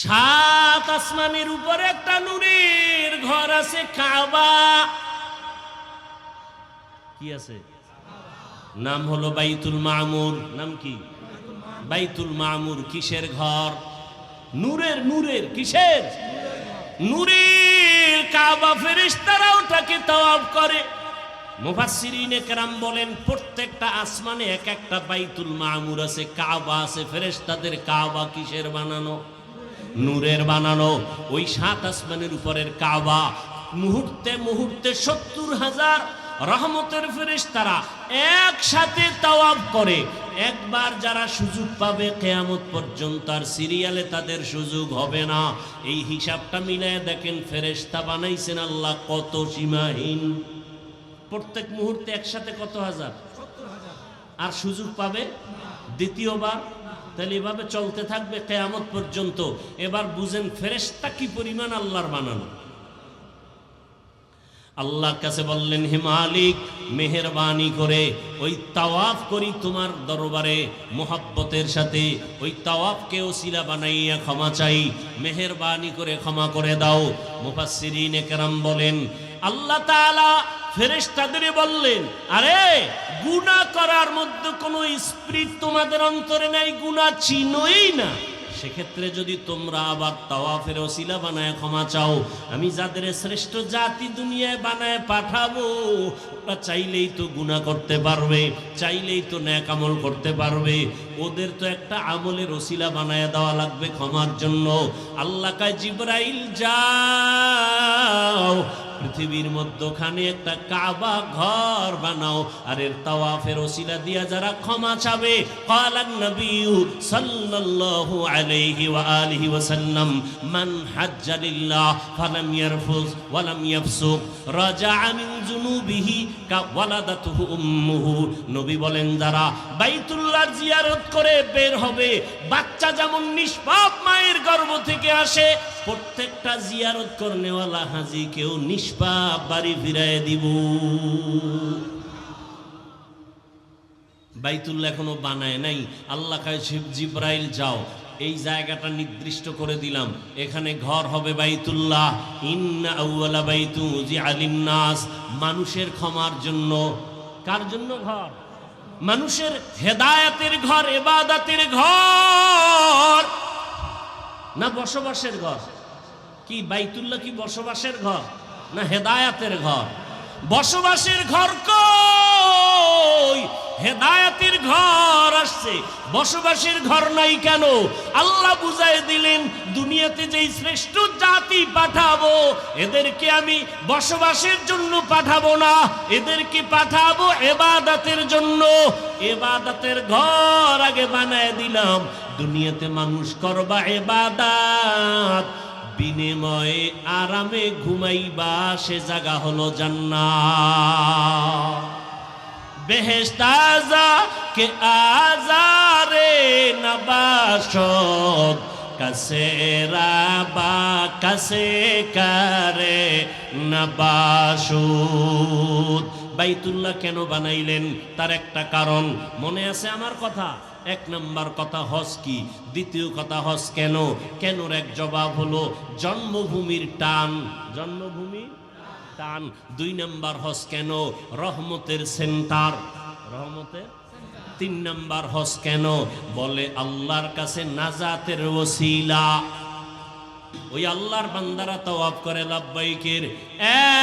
সাত আসমানের উপরে একটা নূরের ঘর আছে, কাবা। কি আছে? নাম হলো বাইতুল মামুর। নাম কি? বাইতুল মামুর। কিসের ঘর? নূরের। নূরের কিসের? নূরের কাবা। ফেরেশতারা ওটাকে তাওয়াফ করে। মুফাসসিরিনে কেরাম বলেন প্রত্যেকটা আসমানে এক একটা বাইতুল মামুর আছে, কাবা আছে। ফেরেশতাদের কাবা কিসের বানানো? নূরের বানানো। ওই সাত আসমানের উপরের কাবা মুহূর্তে মুহূর্তে ৭০,০০০ রহমতের ফেরেশতারা একসাথে তাওয়াফ করে। একবার যারা সুযোগ পাবে কিয়ামত পর্যন্ত আর সিরিয়ালে তাদের সুযোগ হবে না। এই হিসাবটা মিলায় দেখেন ফেরেশতা বানাইছেন আল্লাহ কত সীমাহীন। প্রত্যেক মুহূর্তে একসাথে কত হাজার? আর সুযোগ পাবে দ্বিতীয়বার। তাহলে এভাবে চলতে থাকবে কিয়ামত পর্যন্ত। এবার বুঝেন ফেরেশতা কি পরিমাণ আল্লাহর বানানো। আল্লাহর কাছে বললেন, হে মালিক, মেহেরবানি করে ওই তাওয়াফ করি তোমার দরবারে মোহাব্বতের সাথে। ওই তাওয়াফকে ওসিলা বানাইয়া ক্ষমা চাই, মেহেরবানি করে ক্ষমা করে দাও। মুফাসসিরিনে কেরাম বলেন আল্লাহ তাআলা ফেরেশতাদের বললেন, আরে গুনাহ করার মধ্যে কোনো স্পিরিট তোমাদের অন্তরে নাই, গুনাহ চিনোই না। সেক্ষেত্রে যদি তোমরা আবার তাওয়াফের ওসিলা বানায় ক্ষমা চাও, আমি যাদের শ্রেষ্ঠ জাতি দুনিয়ায় বানায় পাঠাবো, ওরা চাইলেই তো গুনাহ করতে পারবে, চাইলেই তো নেক আমল করতে পারবে। ওদের তো একটা আমলের ওসিলা বানায় দেওয়া লাগবে ক্ষমার জন্য। আল্লাহ কয়, জিবরাইল যাও, পৃথিবীর মধ্যখানে একটা কাবা ঘর বানাও, আর এর তাওয়াফের ওসিলা দিয়া যারা ক্ষমা চাবে, ক্বালান নবিয়্যু সাল্লাল্লাহু আলাইহি ওয়া আলিহি ওয়াসাল্লাম, মান হাজ্জা লিল্লাহ ফালাম ইয়ারফুজ ওয়া লাম ইয়াফসুক রাজা'a মিন যুনুবিহি কা ওয়ালাদাতুহু উম্মুহু। নবী বলেন, যারা বাইতুল্লাহ জিয়ারত করে বের হবে, বাচ্চা যেমন নিষ্পাপ মায়ের গর্ভ থেকে আসে, প্রত্যেকটা জিয়ারত করনেওয়ালা হাজীকেও নিষ্পাপ বাড়ি ফিরায় দিব। বাইতুল্লাহ এখনো বানায় নাই। আল্লাহ কয়, জিবরাইল যাও, এই জায়গাটা নির্দিষ্ট করে দিলাম, এখানে ঘর হবে বাইতুল্লাহ। ইন্না আউওয়ালা বাইতু উযিআ লিন-নাস, মানুষের ক্ষমার জন্য। কার জন্য ঘর? মানুষের হেদায়েতের ঘর, ইবাদতের ঘর, না বসবাসের ঘর? কি বাইতুল্লাহ কি বসবাসের ঘর না হেদায়েতের ঘর? বসবাসের ঘর কই? হেদায়েতের ঘর আসছে, বসবাসের ঘর নাই কেন? আল্লাহ বুঝাই দিলেন, দুনিয়াতে যেই শ্রেষ্ঠ জাতি পাঠাবো, এদেরকে আমি বসবাসের জন্য পাঠাবো না, এদেরকে পাঠাবো ইবাদতের জন্য। ইবাদতের ঘর আগে বানায় দিলাম। দুনিয়াতে মানুষ করবা ইবাদত, বিনিময়ে আরামে ঘুমাইবা, সে জায়গা হলো জান্নাত। বেহেশত আযা কে আজারে নবাশত, কাসে রাবা কাসে করে নবাশুত। বাইতুল্লাহ কেন বানাইলেন? তার একটা কারণ মনে আছে আমার কথা। এক নম্বর কথা হজ কি, দ্বিতীয় কথা হজ কেন, কেনর এক জবাব হলো জন্মভূমির টান, জন্মভূমি টান। দুই নম্বর হজ কেন, রহমতের সেন্টার, রহমতের। তিন নম্বর হজ কেন, বলে আল্লাহর কাছে নাজাতের ওসিলা। ওই আল্লাহর বান্দারা তাওয়াফ করে লাব্বাইকের।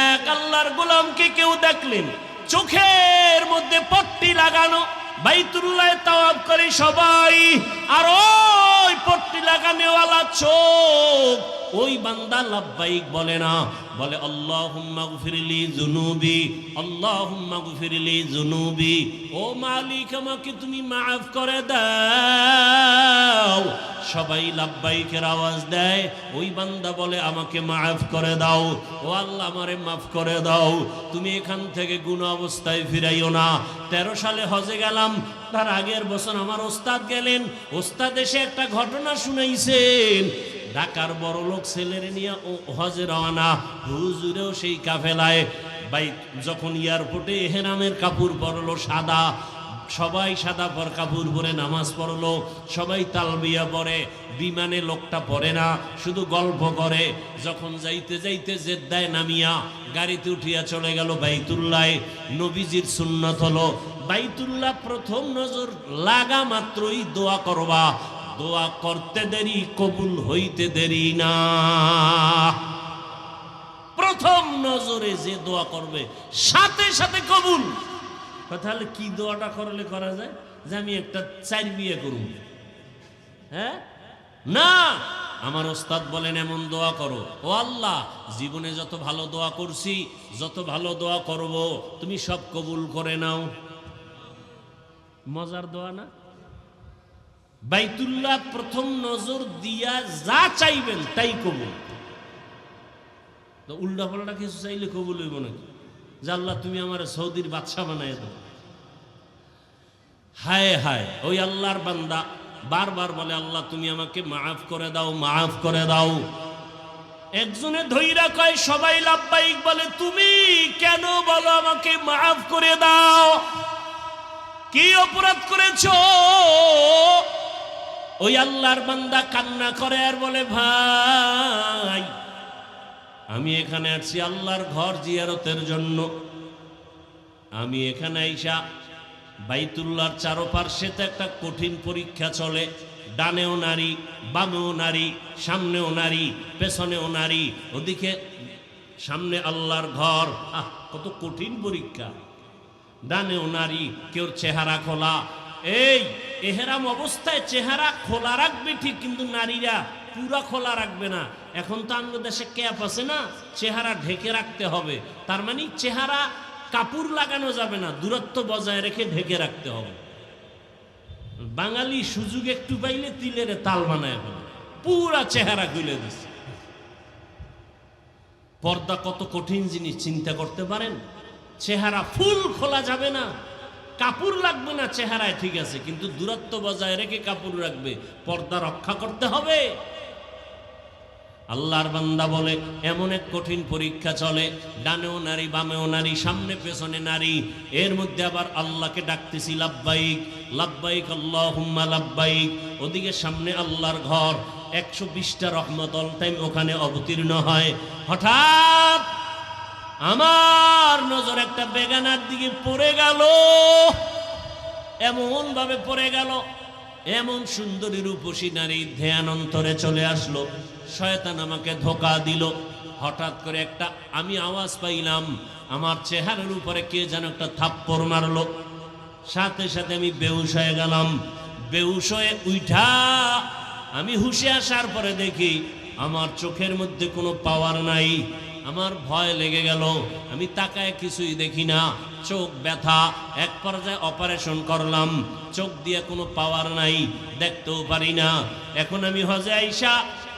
এক আল্লাহর গোলামকে কেউ দেখলেন চোখের মধ্যে পট্টি লাগানো, বাইতুল্লাহ তাওয়াফ করে সবাই, আর ওই পট্টি লাগানোওয়ালা চোখ, ওই বান্দা লাব্বাইক বলে না, বলে আল্লাহুম্মা গফিরলি যুনুবি, আল্লাহুম্মা গফিরলি যুনুবি। ও মালিক, আমাকে তুমি মাফ করে দাও। সবাই লাব্বাইকের আওয়াজ দেয়, ওই বান্দা বলে আমাকে মাফ করে দাও। ও আল্লাহ, আমারে মাফ করে দাও, তুমি এখান থেকে গুনাহ অবস্থায় ফিরাইও না। 13 সালে হজে গেলাম, তার আগের বছর আমার ওস্তাদ গেলেন, ওস্তাদ এসে একটা ঘটনা শুনাইছেন। ঢাকার বড় লোক ছেলেরে নিয়ে হজে রওনা, হুজুরেও সেই কাফেলায়। যখন এয়ারপোর্টে এহরামের কাপড় পরলো সাদা, সবাই সাদা কাপড় পরে নামাজ পড়লো, সবাই তালবিয়া পড়ে। বিমানে লোকটা পড়ে না, শুধু গল্প করে। যখন যাইতে যাইতে জেদ্দায় নামিয়া গাড়িতে উঠিয়া চলে গেল বাইতুল্লাহ। নবীজির সুন্নত হলো বাইতুল্লাহ প্রথম নজর লাগা মাত্রই দোয়া করবা, দোয়া করতে দেরি কবুল হইতে দেরি না। প্রথম নজরে যে দোয়া করবে সাথে সাথে কবুল। তাহলে কি দোয়াটা করলে করা যায় যে আমি একটা 4 বিয়ে করব? হ্যাঁ না, আমার ওস্তাদ বলেন এমন দোয়া করো, ও আল্লাহ জীবনে যত ভালো দোয়া করছি, যত ভালো দোয়া করব, তুমি সব কবুল করে নাও। মজার দোয়া না? বাইতুল্লাহ প্রথম নজর দিয়া যা চাইবেন তাই কবুল। তো উল্টা পাল্টা কিছু চাইলে কবুল হইব নাকি? যে আল্লাহ তুমি আমার সৌদির বাদশা বানায় দাও। হায় হায়, ওই আল্লাহর বান্দা বারবার বলে আল্লাহ তুমি আমাকে মাফ করে দাও, মাফ করে দাও। একজনে ধৈরা কয় সবাই লাব্বাইক বলে, তুমি কেন বলো আমাকে মাফ করে দাও? কি অপরাধ করেছো? ওই আল্লাহর বান্দা কান্না করে আর বলে, ভাই আমি এখানে আসছি আল্লাহর ঘর জিয়ারতের জন্য। আমি এখানে আইসা বাইতুল্লাহর চারপাশে একটা কঠিন পরীক্ষা চলে। ডানেও নারী, বামেও নারী, সামনেও নারী, পেছনেও নারী। ওদিকে সামনে আল্লাহর ঘর, কত কঠিন পরীক্ষা। ডানেও নারী, কেউ চেহারা খোলা। এই এহেরাম অবস্থায় চেহারা খোলা রাখবে ঠিক, কিন্তু নারীরা পুরা খোলা রাখবে না। এখন তো আমাদের দেশে ক্যাপ আছে না, চেহারা ঢেকে রাখতে হবে। তার মানে চেহারা কাপড় লাগানো যাবে না, দূরত্ব বজায় রেখে ঢেকে রাখতে হবে। বাঙালি সুযোগ একটু পাইলে তিলের তাল বানায় ফেলে, পুরা চেহারা খুলে দিচ্ছে। পর্দা কত কঠিন জিনিস চিন্তা করতে পারেন? চেহারা ফুল খোলা যাবে না, কাপড় লাগবে না চেহারায়, ঠিক আছে, কিন্তু দূরত্ব বজায় রেখে কাপড় রাখবে, পর্দা রক্ষা করতে হবে। আল্লাহর বান্দা বলে এমন এক কঠিন পরীক্ষা চলে, ডানেও নারী, বামেও নারী, সামনে পেছনে নারী। এর মধ্যে আবার আল্লাহকে ডাকতেছি লাব্বাইক লাব্বাইক আল্লাহুম্মা লাব্বাইক। ওদিকে সামনে আল্লাহর ঘর, 120টা রহমত অল টাইম ওখানে অবতীর্ণ হয়। হঠাৎ আমার নজর একটা বেগানার দিকে পড়ে গেল। এমন ভাবে পড়ে গেল, এমন সুন্দরী রূপসী নারী ধ্যান অন্তরে চলে আসলো। শয়তান আমাকে ধোঁকা দিল। হঠাৎ করে একটা আমি আওয়াজ পাইলাম, আমার চেহারার উপরে কে যেন একটা থাপ্পড় মারলো। সাথে সাথে আমি বেহুশ হয়ে গেলাম। বেহুশ হয়ে উঠা আমি হুশে আসার পরে দেখি আমার চোখের মধ্যে কোনো পাওয়ার নাই। আমার ভয় লেগে গেল, আমি তাকায় কিছুই দেখি না, চোখ ব্যথা। এক পর্যায়ে অপারেশন করলাম, চোখ দিয়ে কোনো পাওয়ার নাই, দেখতেও পারি না। এখন আমি হজে আইসা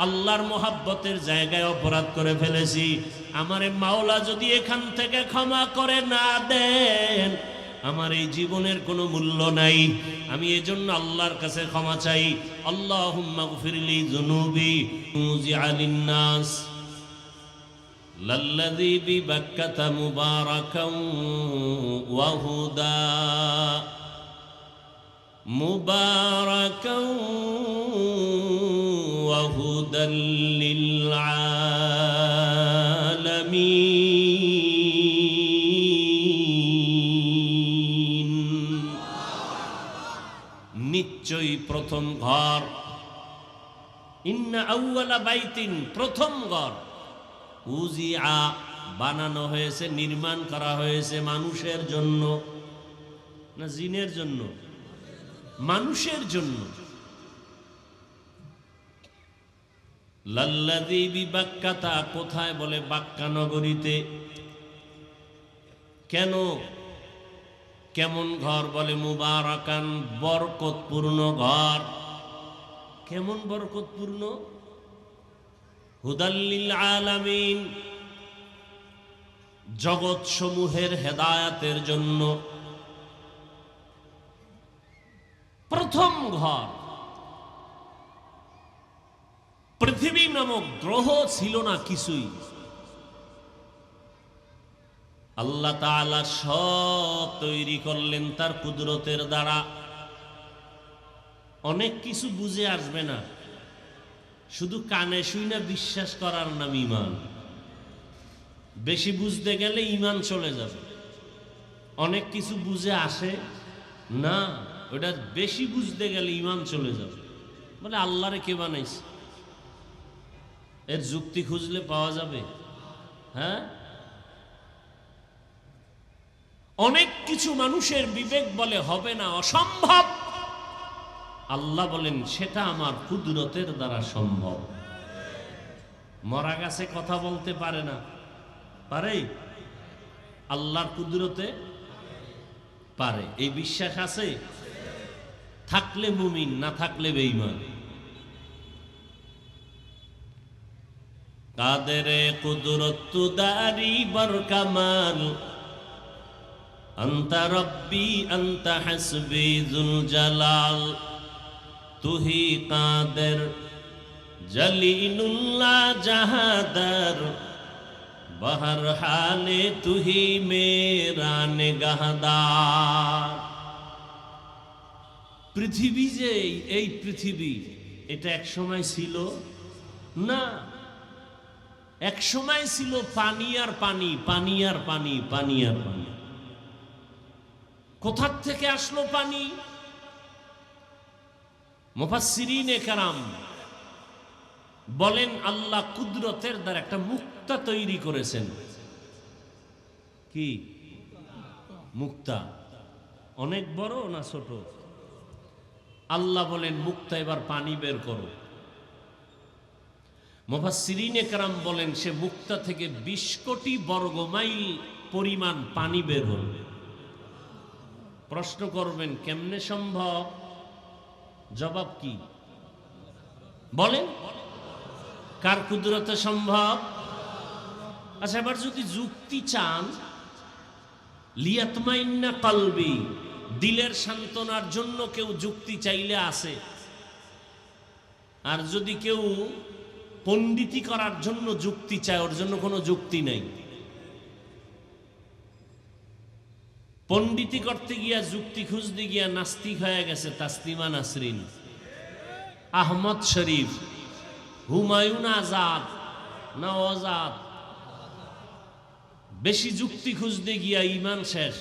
আল্লাহর মোহাব্বতের জায়গায় অপরাধ করে ফেলেছি। আমারে মাওলা যদি এখান থেকে ক্ষমা করে না দেন, আমার এই জীবনের কোনো মূল্য নাই। আমি এজন্য আল্লাহর কাছে ক্ষমা চাই। আল্লাহুম্মা গফিরলি যুনুবি মুজিআলিন নাস লাল্লাযী বিবাক্কাতা মুবারাকান ওয়া হুদা মুবারাকান ওয়া হুদাল লিল আলামিন। নিশ্চয়ই প্রথম ঘর, ইন্না আউওয়ালা বাইতিন, প্রথম ঘর, উজিআ বানানো হয়েছে, নির্মাণ করা হয়েছে মানুষের জন্য না জিনের জন্য? মানুষের জন্য। লাল্লাযী বিবাক্কাতা, কোথায়? বলে বাক্কা নগরীতে। কেন? কেমন ঘর? বলে মুবারাকান, বরকতপূর্ণ ঘর। কেমন বরকতপূর্ণ? হুদাল লিল আলামিন, জগৎ সমূহের হেদায়াতের জন্য প্রথম ঘর। পৃথিবী নামক গ্রহ ছিল না কিছুই। আল্লাহ তাআলা সব তৈরি করলেন তার কুদরতের দ্বারা। অনেক কিছু বুঝে আসবে না, শুধু কানে শুই না বিশ্বাস করার নাম ঈমান। বেশি বুঝতে গেলে ঈমান চলে যাবে। অনেক কিছু বুঝে আসে না, ওটা বেশি বুঝতে গেলে ঈমান চলে যাবে। বলে আল্লাহরে কে বানাইছে, এর যুক্তি খুঁজলে পাওয়া যাবে? হ্যাঁ, অনেক কিছু মানুষের বিবেক বলে হবে না, অসম্ভব। আল্লাহ বলেন সেটা আমার কুদরতের দ্বারা সম্ভব। মরা গাছে কথা বলতে পারে না, পারে? আল্লাহর কুদরতে পারে। এই বিশ্বাস আছে? থাকলে মুমিন, না থাকলে বেঈমান। কাদেরে কুদরত দারি বরকামাল, আনতা রব্বি আনতা হাসবি যুল জালাল, তুহি কাদের জলিলুল্লাহ জাহাদার, বহর হালে তুহি মেরা নিগাহদার। পৃথিবী যে এই পৃথিবী, এটা এক সময় ছিল না। এক সময় ছিল পানি আর পানি, পানি আর পানি, পানি আর পানি। কোথা থেকে আসলো পানি? মুফাসসিরিনে কেরাম বলেন আল্লাহ কুদরতের দ্বারা একটা মুক্তা তৈরি করেছেন। কি মুক্তা? অনেক বড় না ছোট? আল্লাহ বলেন মুক্তা এবার পানি বের করো। মুফাসসিরিনে কেরাম বলেন সে মুক্তা থেকে 20 কোটি বর্গমাইল পরিমাণ পানি বের হল। প্রশ্ন করবেন কেমনে সম্ভব? জবাব কি বলেন? কার কুদরতে সম্ভব? আচ্ছা, এবার যদি যুক্তি চান, লিয়াতমাইন্না কলবি, দিলের সান্ত্বনার জন্য কেউ যুক্তি চাইলে আসে। আর যদি কেউ পণ্ডিতি করার জন্য যুক্তি চায়, ওর জন্য কোনো যুক্তি নেই। পণ্ডিতি করতে গিয়া, যুক্তি খুঁজতে গিয়া নাস্তিক হয়ে গেছে তাসলিমা নাসরিন, আহমদ শরীফ, হুমায়ুন আজাদ না আজাদ। বেশি যুক্তি খুঁজতে গিয়া ঈমান শেষ।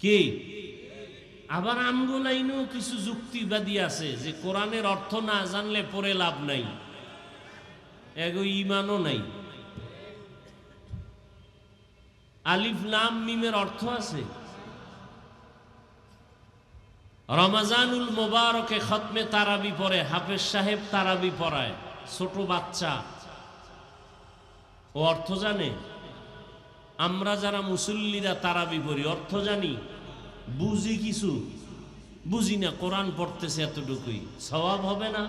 কি? আবার আমগুলাইনও কিছু যুক্তিবাদী আছে যে কোরআনের অর্থ না জানলে পড়ে লাভ নাই, এগো ঈমানও নাই। আলিফ লাম মিমের অর্থ আছে? রমাজানুল মোবারকে খতমে তারাবি পড়ে হাফেজ সাহেব, তারাবি পড়ায় ছোট বাচ্চা, ও অর্থ জানে? আমরা যারা মুসল্লিরা তারাবি পড়ি অর্থ জানি? বুঝি কিছু? বুঝি না, কোরআন পড়তেছে এতটুকুই, সওয়াব হবে না?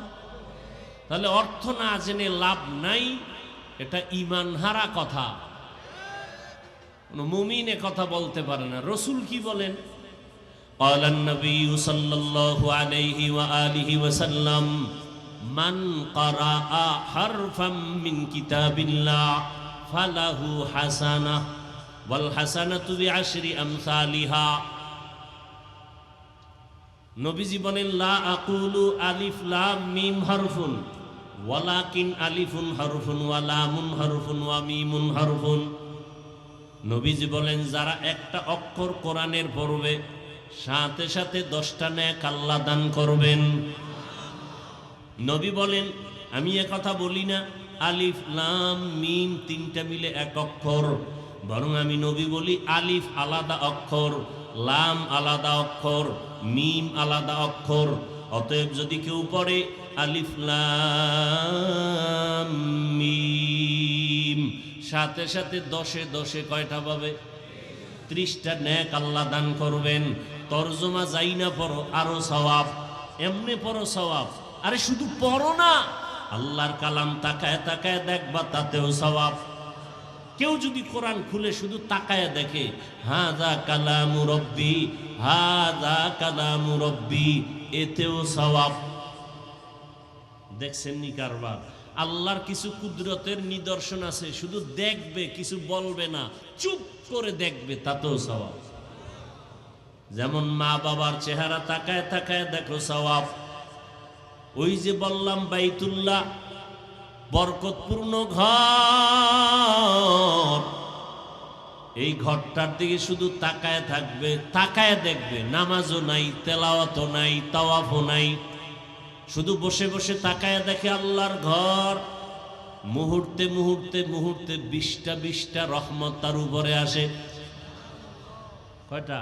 তাহলে অর্থ না জেনে লাভ নাই, এটা ঈমান হারা কথা। মুমিন এ কথা বলতে পারে না। রাসূল কি বলেন? قال النبي صلى الله عليه وآله وسلم من قرأ حرفا من كتاب الله فله حسنة والحسنة بعشر أمثالها। নবীজি বলেন লা আকুলু আলিফ লাম মিম হারফুন ওয়ালাকিন আলিফুন হারফুন ওয়া লামুন হারফুন ওয়া মিমুন হারফুন। নবীজি বলেন যারা একটা অক্ষর কোরআনের পড়বে সাথে সাথে 10টা নেক আল্লাহ দান করবেন। নবী বলেন আমি কথা বলি না আলিফ লাম মিম 3টা মিলে এক অক্ষর, বরং আমি নবী বলি আলিফ আলাদা অক্ষর, লাম আলাদা অক্ষর, মিম আলাদা অক্ষর। অতএব যদি কেউ পড়ে আলিফ লাম মিম সাথে সাথে 10এ 10 কয়টা পাবে? 30টা নেক আল্লাহ দান করবেন। তরজমা যাই না পড়ো আরো সওয়াব, এমনি পড়ো সওয়াব। আরে শুধু পড়ো না, আল্লাহর কালাম তাকায় তাকায় দেখবা, তাতেও সওয়াব। কেউ যদি কোরআন খুলে শুধু তাকায় দেখে হাযা কালামু রব্বি, হাযা কালামু রব্বি, এতেও সওয়াব। দেখছেন নি কারবার? আল্লাহর কিছু কুদরতের নিদর্শন আছে, শুধু দেখবে, কিছু বলবে না, চুপ করে দেখবে, তাতেও সওয়াব। যেমন মা বাবার চেহারা তাকায় তাকায় দেখো সওয়াব। ওই যে বললাম বাইতুল্লাহ বরকতপূর্ণ ঘর, এই ঘরটার দিকে শুধু তাকায় থাকবে, তাকায় দেখবে, নামাজও নাই, তেলাওয়াতও নাই, তাওয়াফও নাই, শুধু বসে বসে তাকায় দেখে আল্লাহর ঘর। মুহূর্তে মুহূর্তে মুহূর্তে 20টা রহমত তার উপরে আসে। কয়টা?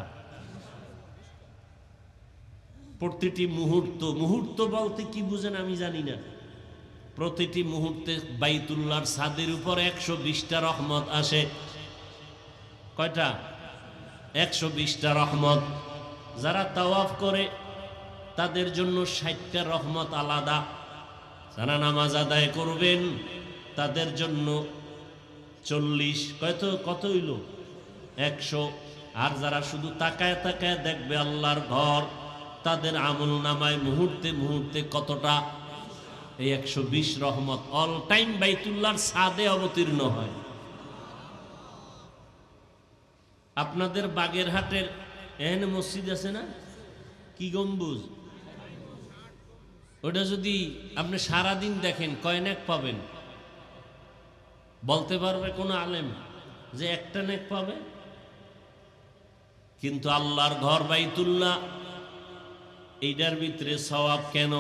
প্রতিটি মুহূর্ত, মুহূর্ত বলতে কি বুঝেন আমি জানি না, প্রতিটি মুহূর্তে বাইতুল্লাহর ছাদের উপর 120টা রহমত আসে। কয়টা? 120টা রহমত। যারা তাওয়াফ করে তাদের জন্য 60টা রহমত আলাদা, যারা নামাজ আদায় করবেন তাদের জন্য 40, কত হইল? 100। আর যারা শুধু তাকায় তাকায় দেখবে আল্লাহর ঘর, তাদের আমল নামায় মুহূর্তে মুহূর্তে কতটা? এই 120 রহমত অল টাইম বাইতুল্লাহর ছাদে অবতীর্ণ হয়। আপনাদের বাগেরহাটের এখানে মসজিদ আছে না, কি গম্বুজ? ওটা যদি আপনি সারাদিন দেখেন কয় নেক পাবেন? বলতে পারবে কোন আলেম যে একটা নেক পাবে? কিন্তু আল্লাহর ঘর বাইতুল্লাহ, এইটার ভিতরে সওয়াব কেন?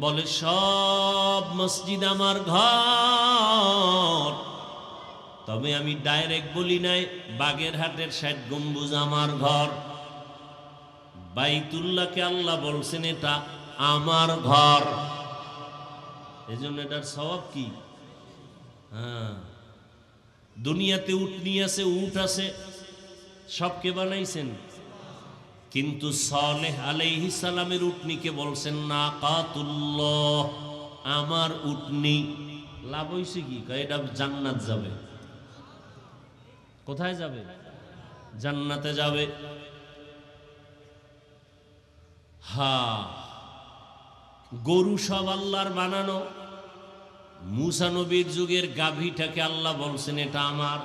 বলে সব মসজিদ আমার ঘর, তবে আমি ডাইরেক্ট বলি নাই বাগেরহাটের 60 গম্বুজ আমার ঘর। বাইতুল্লাহকে আল্লাহ বলছেন এটা আমার ঘর, এজন্য এটার সওয়াব কি? হ্যাঁ, দুনিয়াতে উটনি আছে, উট আছে, সবকে বানাইছেন, কিন্তু সালেহ আলাইহিস সালামের উটনিকে বলছেন নাকাতুল্লাহ, আমার উটনি। লাভ হইছে কি? এটা জান্নাত যাবে। কোথায় যাবে? জান্নাতে যাবে। হ্যাঁ, গরু সব আল্লাহর বানানো। মুসা নবীর যুগের গাভীটাকে আল্লাহ বলছেন এটা আমার,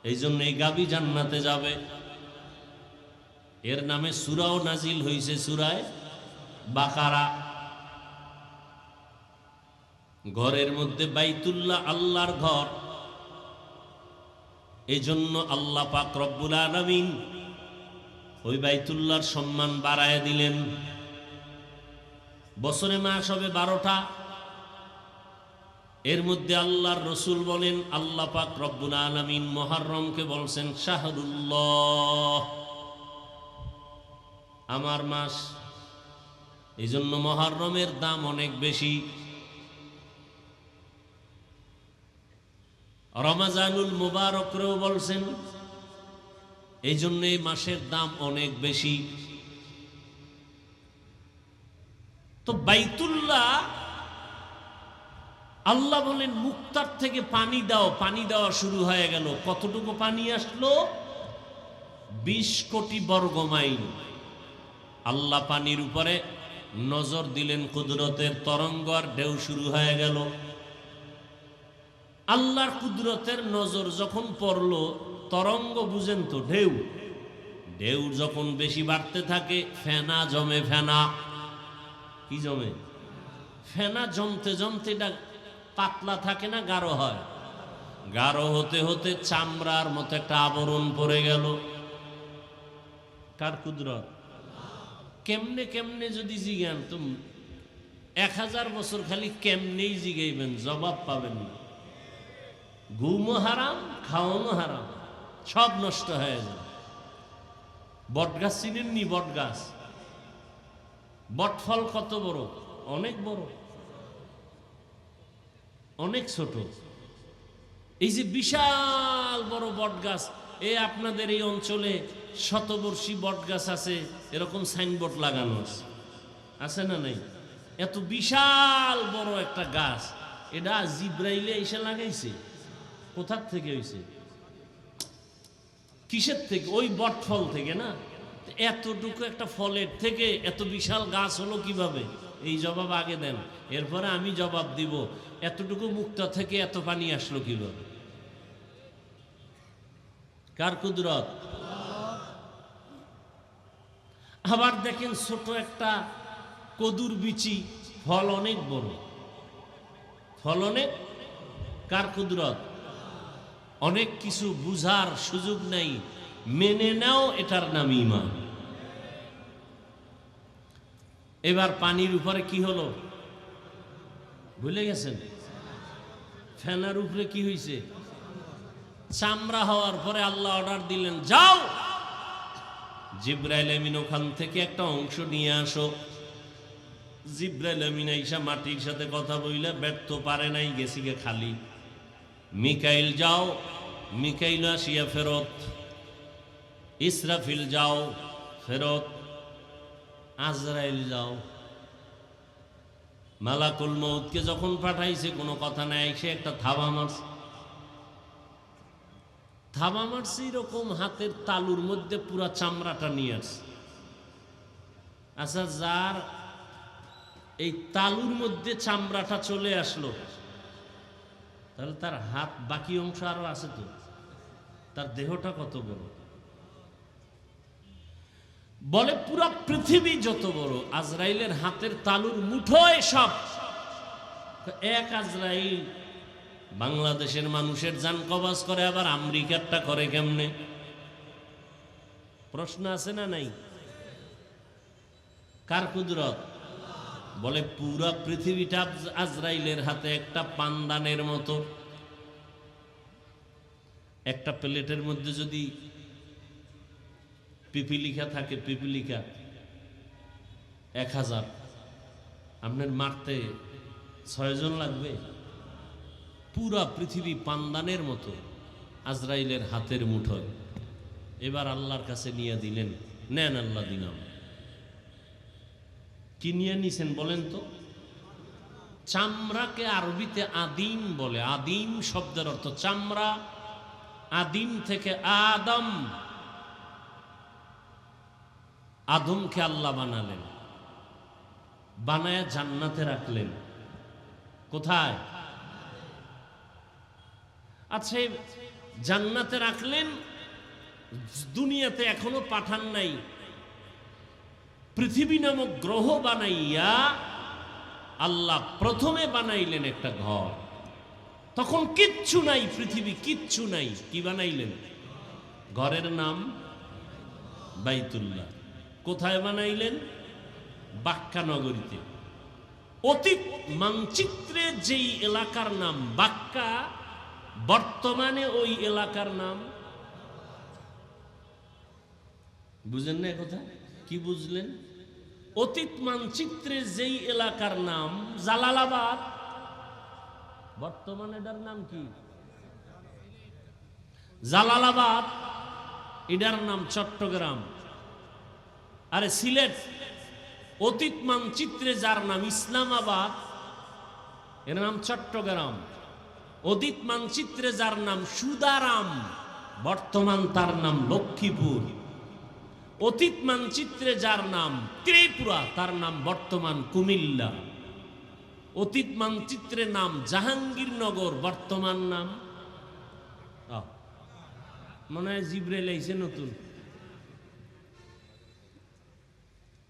এই জন্য এই গাভী জান্নাতে যাবে। এর নামে সূরাও নাজিল হয়েছে, সূরায়ে বাকারা। ঘরের মধ্যে বাইতুল্লাহ আল্লাহর ঘর, এই জন্য আল্লাহ পাক রব্বুল আলামিন ওই বাইতুল্লাহর সম্মান বাড়ায় দিলেন। বছরে মাস হবে 12টা, এর মধ্যে আল্লাহর রসুল বলেন, আল্লাহ পাক রব্বুল আলামিন মুহররমকে বলছেন শাহরুল্লাহ, আমার মাস। এই জন্য মুহররমের দাম অনেক বেশি। রমাজানুল মুবারকরেও বলছেন, এই জন্য এই মাসের দাম অনেক বেশি। তো বাইতুল্লাহ আল্লাহ বলেন মুক্তার থেকে পানি দাও, পানি দেওয়া শুরু হয়ে গেল। কতটুকু পানি আসলো? 20 কোটি বর্গ মাইল। আল্লাহ পানির উপরে নজর দিলেন, কুদরতের তরঙ্গ আর ঢেউ শুরু হয়ে গেল। আল্লাহর কুদরতের নজর যখন পড়লো, তরঙ্গ বুঝেন তো, ঢেউ, ঢেউ যখন বেশি বাড়তে থাকে ফেনা জমে। ফেনা কি জমে? ফেনা জমতে জমতে এটা পাতলা থাকে না, গাঢ় হয়। গাঢ় হতে হতে চামড়ার মতো একটা আবরণ পড়ে গেল। কার কুদরত? কেমনে কেমনে যদি জিজ্ঞান তুমি 1000 বছর খালি কেমনেই জিগাইবেন, জবাব পাবেন না। ঘুমও হারাম, খাওয়ানো হারাম, সব নষ্ট হয়ে যায়। বটগাছ চিনেননি? বটগাছ, বটফল কত বড়? অনেক বড়, অনেক ছোট। এই যে বিশাল বড় বটগাছ, আপনাদের এই অঞ্চলে শতবর্ষী বটগাছ আছে, এরকম সাইনবোর্ড লাগানো আছে না নাই? এত বিশাল বড় একটা গাছ, এটা জিব্রাইলে এসে লাগাইছে। কোথার থেকে হয়েছে? কিসের থেকে? ওই বটফল থেকে না। এতটুকু একটা ফলের থেকে এত বিশাল গাছ হলো কিভাবে? এই জবাব আগে দেন, এরপরে আমি জবাব দিব এতটুকু মুক্তা থেকে এত পানি আসলো কিভাবে? কার কুদরত? আবার দেখেন ছোট একটা কদুর বিচি, ফল অনেক বড়, ফল অনেক, কার কুদরত? অনেক কিছু বুঝার সুযোগ নাই, মেনে নাও, এটার নাম ঈমান। এবার পানির উপরে কি হলো ভুলে গেছেন? ফেনার উপরে কি হয়েছে? চামড়া হওয়ার পরে আল্লাহ অর্ডার দিলেন, যাও জিব্রাইল আমিন ওখান থেকে একটা অংশ নিয়ে আসো। জিব্রাইল আমিন আইসা মাটির সাথে কথা বইলা ব্যর্থ, পারে নাই, গেছি গে খালি। মিকাইল যাও, মিকাইল আসিয়া ফেরত। ইসরাফিল যাও, ফেরত। আজরাইল যাও। মালাকুল মউতকে যখন পাঠাইছে কোনো কথা নাই, সে একটা থাবা মারছে, থাবা মারছে এরকম হাতের তালুর মধ্যে পুরা চামড়াটা নিয়ে আসছে। আচ্ছা, যার এই তালুর মধ্যে চামড়াটা চলে আসলো, তাহলে তার হাত বাকি অংশ আরো আছে তো, তার দেহটা কত বড়? বলে পুরা পৃথিবী যত বড়, আজরাইলের হাতের তালুর মুঠোয় সব। এক আজরাইল বাংলাদেশের মানুষের জান কবজ করে, আবার আমেরিকারটা করে কেমনে? প্রশ্ন আছে না নাই? কার কুদরত? বলে পুরা পৃথিবীটা আজরাইলের হাতে একটা পানদানের মতো। একটা প্লেটের মধ্যে যদি পিপিলিকা থাকে, পিপিলিকা 1000, আপনার মারতে 6 জন লাগবে। পুরা পৃথিবী পানদানের মতো আজরাইলের হাতের মুঠোয়। এবার আল্লাহর কাছে নিয়ে দিলেন, নেন আল্লাহ দিলাম। কি নিয়ে নিছেন বলেন তো? চামড়াকে আরবিতে আদিম বলে। আদিম শব্দের অর্থ চামড়া। আদিম থেকে আদম, আদমকে আল্লাহ বানালেন, বানায়া জান্নাতে রাখলেন। কোথায়? আচ্ছা, জান্নাতে রাখলেন, দুনিয়াতে এখনো পাঠান নাই। পৃথিবী নামক গ্রহ বানাইয়া আল্লাহ প্রথমে বানাইলেন একটা ঘর। তখন কিচ্ছু নাই, পৃথিবী কিচ্ছু নাই। কি বানাইলেন? ঘরের নাম বাইতুল্লাহ। কোথায় বানাইলেন? বাক্কা নগরীতে। অতীত মানচিত্রে যেই এলাকার নাম বাক্কা, বর্তমানে ওই এলাকার নাম, বুঝেন না কথা? কি বুঝলেন? অতীত মানচিত্রে যেই এলাকার নাম জালালাবাদ, বর্তমানে এটার নাম কি? জালালাবাদ। এটার নাম চট্টগ্রাম। আরে সিলেট অতীত মানচিত্রে যার নাম ইসলামাবাদ, এর নাম চট্টগ্রাম। অতীত মানচিত্রে যার নাম সুদারাম, বর্তমান তার নাম লক্ষ্মীপুর। অতীত মানচিত্রে যার নাম ত্রিপুরা, তার নাম বর্তমান কুমিল্লা। অতীত মানচিত্রে নাম জাহাঙ্গীরনগর, বর্তমান নাম মনে হয় জিব্রাইল আইছে নতুন।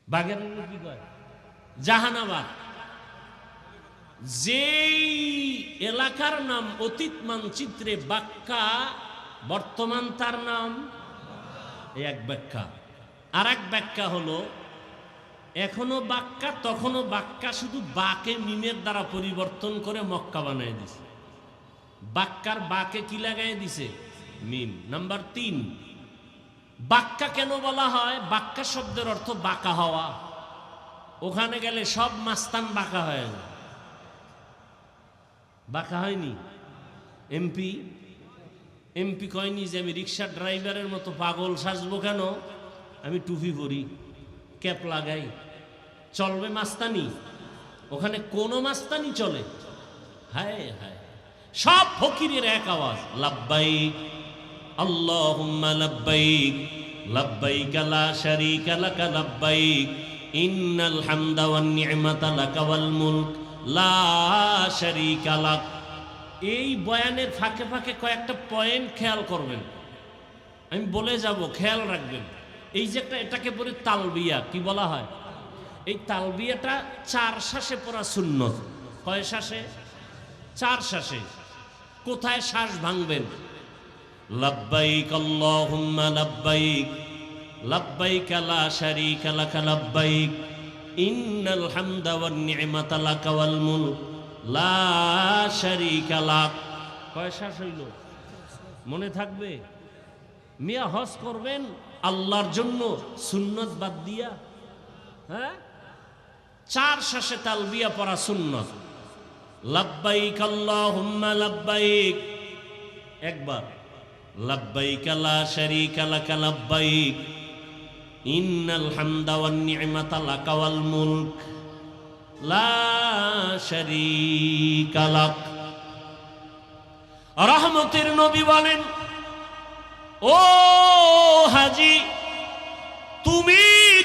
বাগের কি কয়? জাহানাবাদ। যেই এলাকার নাম অতীত মানচিত্রে বাক্কা, বর্তমান তার নাম এক ব্যাখ্যা। আর এক ব্যাখ্যা হলো এখনো বাক্কা, তখনও বাক্কা, শুধু বাকে মিমের দ্বারা পরিবর্তন করে মক্কা বানায় দিছে। বাক্কার বাকে কি লাগাই দিছে? মিম। নাম্বার 3, বাক্কা কেন বলা হয়? বাক্কা শব্দের অর্থ বাঁকা হওয়া। ওখানে গেলে সব মাস্তান বাঁকা হয় না। বাঁকা হয়নি? এমপি কয়নি যে আমি রিক্সা ড্রাইভারের মতো পাগল সাজবো কেন, আমি টুপি পরি, ক্যাপ লাগাই, চলবে মাস্তানি? ওখানে কোনো মাস্তানি চলে? হায় হায়, সব ফকিরের এক আওয়াজ, লাব্বাইক আল্লাহুম্মা লাব্বাইক, লাব্বাইক লা শারীকা লাকা লাব্বাইক, ইন্নাল হামদা ওয়ান নি'মাতা লাকা ওয়াল মুলক লা শারীকা লাক। এই বয়ানের ফাঁকে ফাঁকে কয়েকটা পয়েন্ট খেয়াল করবেন, আমি বলে যাব, খেয়াল রাখবেন। এই যে এটাকে বলে তালবিয়া, কি বলা হয়? এই তালবিয়াটা 4 শ্বাসে পড়া সুন্নত। কয় শ্বাসে? 4 শ্বাসে। কোথায় শ্বাস ভাঙবেন? লাব্বাইক আল্লাহুম্মা লাব্বাইক লাব্বাইক লা শারীকা লাক লাব্বাইক ইন্নাল হামদা ওয়ান নি'মাতা লাকা ওয়াল মুলক লা শারীকা লাক। কয় শ্বাস হইল? মনে থাকবে? মিয়া হজ করবেন আল্লাহর জন্য সুন্নত বাদ দিয়া? হ্যাঁ, 4 শ্বাসে তালবিয়া পড়া সুন্নত। লাব্বাইক আল্লাহুম্মা লাব্বাইক একবার, লাব্বাইক লা শারীকা লাক লাব্বাইক ইন্নাল হামদা ওয়ান নি'মাতা লাকা ওয়াল মুলক লা শারীকা লাক। রহমতের নবী বলেন, ও হাজি, তুমি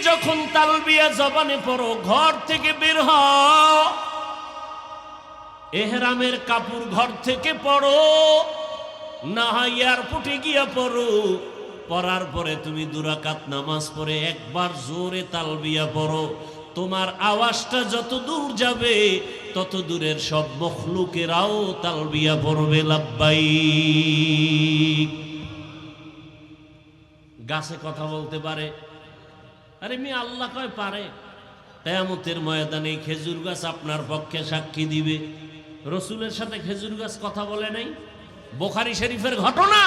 যখন তালবিয়া জবানে পড়ো, ঘর থেকে বের হও, এহরামের কাপড় ঘর থেকে পড়ো, না হয় এয়ারপোর্টে গিয়া পড়ো, পড়ার পরে তুমি 2 রাকাত নামাজ পড়ে একবার জোরে তালবিয়া পড়ো। তোমার আওয়াজটা যত দূর যাবে তত দূরের সব মখলুকেরাও তালবিয়া পড়বে লাব্বাইক। গাছে কথা বলতে পারে? আরে মিয়া আল্লাহ কয় পারে। কিয়ামতের ময়দানে খেজুর গাছ আপনার পক্ষে সাক্ষী দিবে। রসুলের সাথে খেজুর গাছ কথা বলে নাই? বুখারী শরীফের ঘটনা।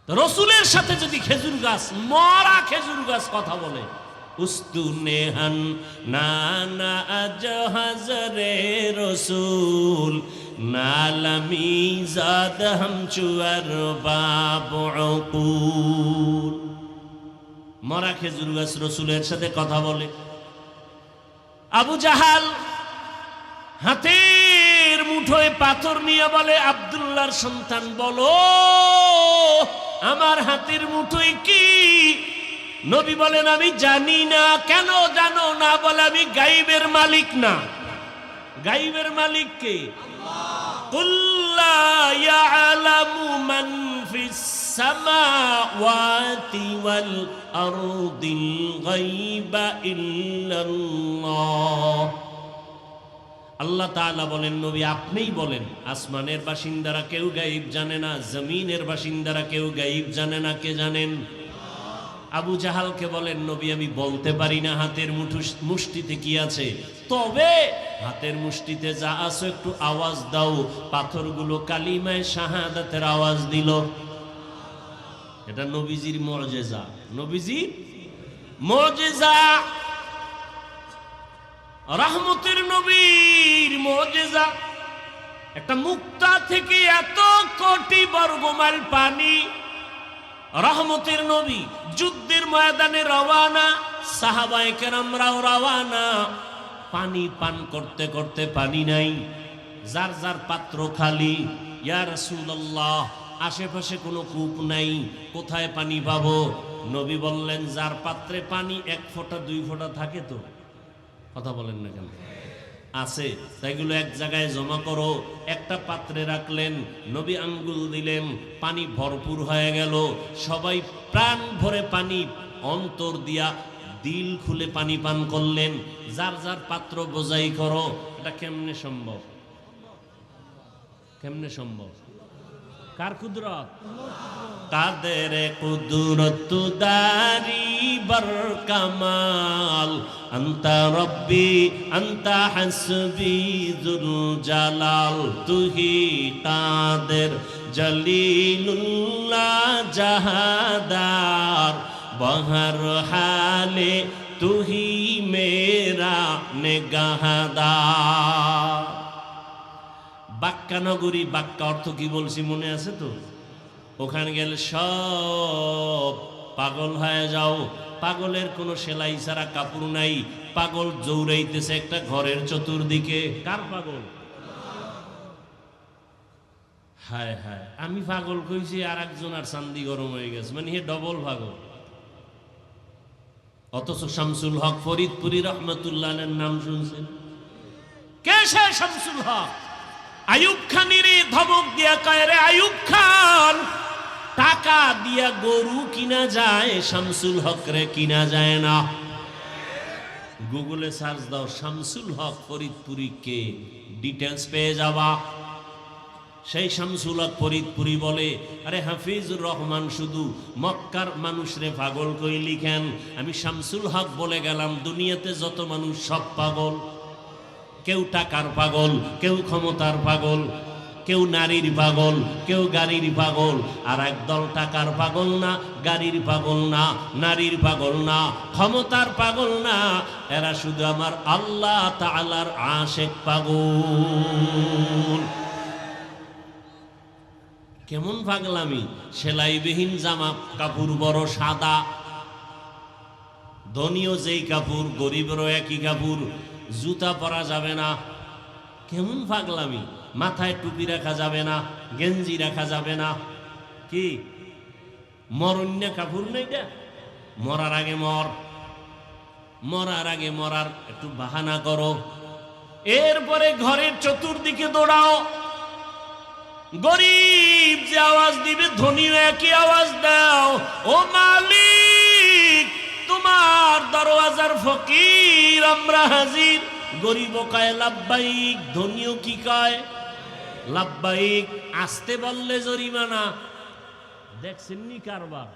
রসুলের সাথে যদি খেজুর গাছ, মরা খেজুর গাছ কথা বলে, উস্তুনেহান নানা আজ হাজরে রসুল নালামি জাদ হামচুয়ার বাবুল। মরা খেজুর গাছ রসুলের সাথে কথা বলে। আবু জাহাল হাতের মুঠোয় পাথর নিয়ে বলে, আব্দুল্লাহর সন্তান বলো আমার হাতের মুঠোয় কি? নবী বলেন, আমি জানি না। কেন জানো না? বলে, আমি গায়বের মালিক না। গায়বের মালিক কে? কুল লা ইয়ালামু মান ফিস সামাওয়াতি ওয়াল আরদিল গায়বা ইল্লাল্লাহ। আল্লাহ তাআলা বলেন, নবী আপনিই বলেন, আসমানের বাসিন্দারা কেউ গায়েব জানে না, জমিনের বাসিন্দারা কেউ গায়েব জানে না। কে জানেন? আবু জাহালকে বলেন, নবী আমি বলতে পারি না হাতের মুষ্টিতে কি আছে, তবে হাতের মুষ্টিতে যা আছে একটু আওয়াজ দাও। পাথরগুলো কালিমায়ে শাহাদাতের আওয়াজ দিল। এটা নবীজির মুজিজা। নবীজির মুজিজা, রহমতের নবীর মুজিজা। একটা মুক্তা থেকে এত কোটি বর্গমাইল পানি। রহমতের নবী যুদ্ধের ময়দানে রওয়ানা, সাহাবায়ে কেরামরাও রওয়ানা। পানি পান করতে করতে পানি নাই, যার যার পাত্র খালি। ইয়া রাসূলুল্লাহ, আশেপাশে কোনো কূপ নাই, কোথায় পানি পাবো? নবী বললেন, যার পাত্রে পানি 1 ফোঁটা 2 ফোঁটা থাকে তো, কথা বলেন না কেন? আছে, তাইগুলো এক জায়গায় জমা করো। একটা পাত্রে রাখলেন, নবী আঙ্গুল দিলেন, পানি ভরপুর হয়ে গেল। সবাই প্রাণ ভরে পানি অন্তর দিয়া দিল খুলে পানি পান করলেন। যার যার পাত্র বোঝাই করো। এটা কেমনে সম্ভব? কেমনে সম্ভব? কার কুদরত? কাদের কুদরত দারি বর কামাল, আন্তা রব্বি আন্তা হাসবি যুল জালাল। তুহি কাদের জলিলুল্লাহ জাহাদার, বহর হালে তুহি মেরা নেগাহদার। বাক্কা নগরী, বাক্কা অর্থ কি বলছি মনে আছে তো? ওখানে গেলে সব পাগল হয়ে যাও। পাগলের কোনো সেলাই ছাড়া কাপড় নাই। পাগল জৌড়াইতেছে একটা ঘরের চতুর্দিকে। কার পাগল? হায় হায়, আমি পাগল কইছি আর একজন আর চান্দি গরম হয়ে গেছে, মানে হে ডবল পাগল। অথচ শামসুল হক ফরিদপুরি রহমতুল্লাহ আলাইহির নাম শুনছেন? কে সে শামসুল হক? আইয়ুব খানের ধমক দিয়া কয়, রে আইয়ুব খান, টাকা দিয়া গরু কিনা যায়, শামসুল হক রে কিনা যায় না। গুগলে সার্চ দাও শামসুল হক ফরিদপুরি কে, ডিটেলস পেয়ে যাবা। সেই শামসুল হক ফরিদপুরি বলে, আরে হাফিজুর রহমান শুধু মক্কার মানুষরে পাগল কই লিখেন, আমি শামসুল হক বলে গেলাম দুনিয়াতে যত মানুষ সব পাগল। কেউ টাকার পাগল, কেউ ক্ষমতার পাগল, কেউ নারীর পাগল, কেউ গাড়ির পাগল। আর একদল টাকার পাগল না, গাড়ির পাগল না, নারীর পাগল না, ক্ষমতার পাগল না, এরা শুধু আমার আল্লাহ তাআলার আশিক পাগল। কেমন পাগলামি! সেলাইবিহীন জামা কাপড় বড় সাদা, ধনীও যেই কাপড়, গরিবেরও একই কাপড়, জুতা পরা যাবে না। কেমন পাগলামি! মাথায় টুপি রাখা যাবে না, গেঞ্জি রাখা যাবে না। কি মরণ্য কাপড় নেই? মরার আগে মরার আগে মরার একটু বাহানা করো, এরপরে ঘরের চতুর্দিকে দৌড়াও। গরিব যে আওয়াজ দিবে, ধনীও একই আওয়াজ দাও, ও মালিক তোমার দরওয়াজার ফকির আমরা হাজির। গরিব কয় লাব্বাইক, ধনীও কি কয় লাব্বাইক। আসতে বললে জরিমানা। দেখছেন নি কারবার?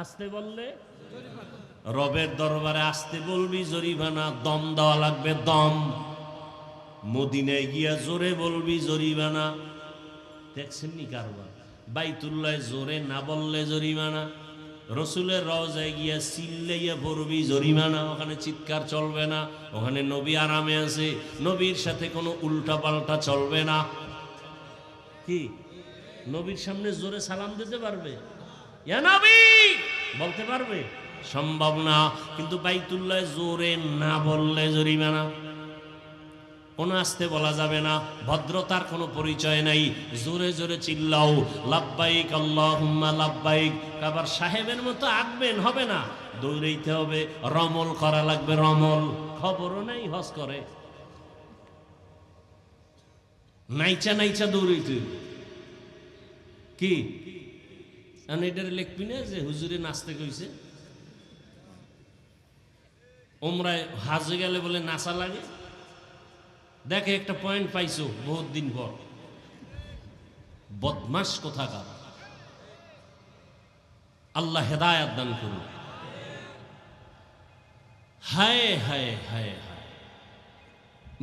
আসতে বললে রবের দরবারে আসতে বলবি জরিমানা, দম দেওয়া লাগবে, দম। মদিনায় গিয়া জোরে বলবি জরিমানা। দেখছেন নি কারবার? বাইতুল্লাহ জোরে না বললে জরিমানা, রসুলের রওজায় গিয়া চিল্লাইয়া পড়বি জরিমানা। ওখানে চিৎকার চলবে না, ওখানে নবী আরামে আছে, নবীর সাথে কোনো উল্টা পাল্টা চলবে না। কি নবীর সামনে জোরে সালাম দিতে পারবে? ইয়া নবী বলতে পারবে? সম্ভব না। কিন্তু বাইতুল্লাহ জোরে না বললে জরিমানা। কোনো আসতে বলা যাবে না, ভদ্রতার কোনো পরিচয় নাই। জোরে জোরে চিল্লাও, লাব্বাইক আল্লাহুম্মা লাব্বাইক। আবার সাহেবের মতো আঁকবেন হবে না, দৌড়াইতে হবে, রমল করা লাগবে, রমল। খবরও নাই হজ করে, নাইচা নাইচা দৌড়াইতে। কি এটার লিখবি না যে হুজুরে নাচতে কইছে? ওমরায় হাজে গেলে বলে নাচা লাগে। দেখে একটা পয়েন্ট পাইছো বহুত দিন পর, বদমাস কোথাকার। আল্লাহ হেদায়াত দান করুন। হায় হায় হায় হায়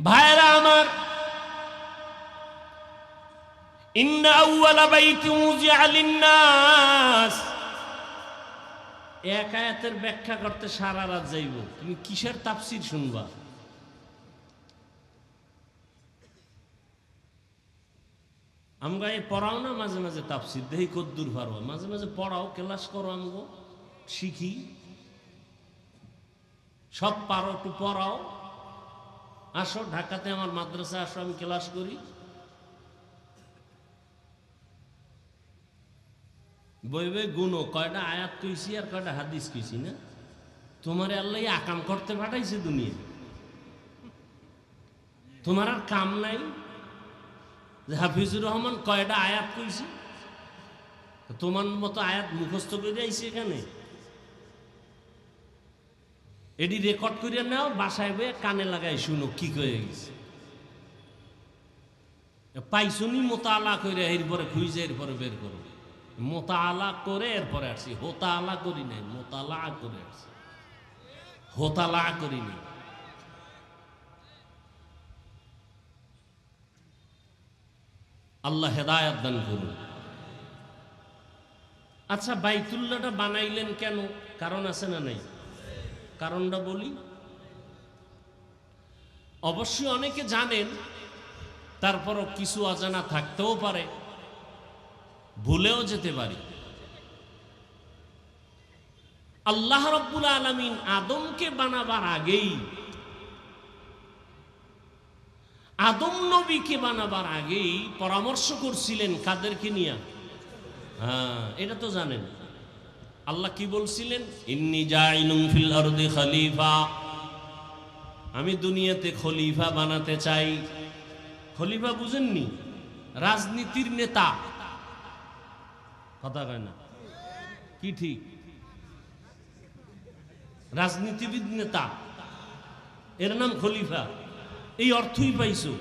ভাইরা আমার, ইন্না আউওয়ালা বাইতি উযিআ লিন-নাস, এক আয়াতের ব্যাখ্যা করতে সারা রাত যাইব। তুমি কিসের তাফসীর শুনবা? আমরা এই পড়াও না মাঝে মাঝে তাফসীর, দেখি কদ্দুর পারো। মাঝে মাঝে পড়াও, ক্লাস করো, আমগো শিখি। সব পারো, একটু পড়াও। আসো ঢাকাতে আমার মাদ্রাসা আসো, আমি ক্লাস করি। বই বই গুনো কয়টা আয়াত কইছি আর কয়টা হাদিস কইছি না। তোমার আল্লাহ আকাম করতে পাঠাইছে দুনিয়া, তোমার আর কাম নাই যে হাফিজুর রহমান কয়টা আয়াত কইছি। তোমার মতো আয়াত মুখস্থ করে আইছি এখানে। এটি রেকর্ড করিয়া নাও, বাসায় বয়ে কানে লাগাই শুনো কি কয়ে গেছে। পাইছুনি মোতালা করে এরপরে খুঁজে এরপরে বের করো। মোতালা করে এরপরে আসছি, হোতালা করি নাই, মোতালা করে আসছি, হোতালা করি নাই। আল্লাহ হেদায়াত দান করুন। আচ্ছা, বাইতুল্লাহটা বানাইলেন কেন? কারণ আছে না নাই? কারণটা বলি। অবশ্যই অনেকে জানেন, তারপরও কিছু অজানা থাকতেও পারে, ভুলেও যেতে পারি। আল্লাহ রাব্বুল আলামিন আদমকে বানাবার আগেই, আদম নবীকে বানাবার আগেই পরামর্শ করছিলেন কাদেরকে নিয়ে? হ্যাঁ, এটা তো জানেন। আল্লাহ কি বলছিলেন? ইন্নী জাইলুন ফিল আরদি খলিফা, আমি দুনিয়াতে খলিফা বানাতে চাই। খলিফা বুঝেননি? রাজনীতির নেতা, কথা কয় না কি ঠিক? রাজনীতিবিদ নেতা, এর নাম খলিফা। এই অর্থই পাইছো।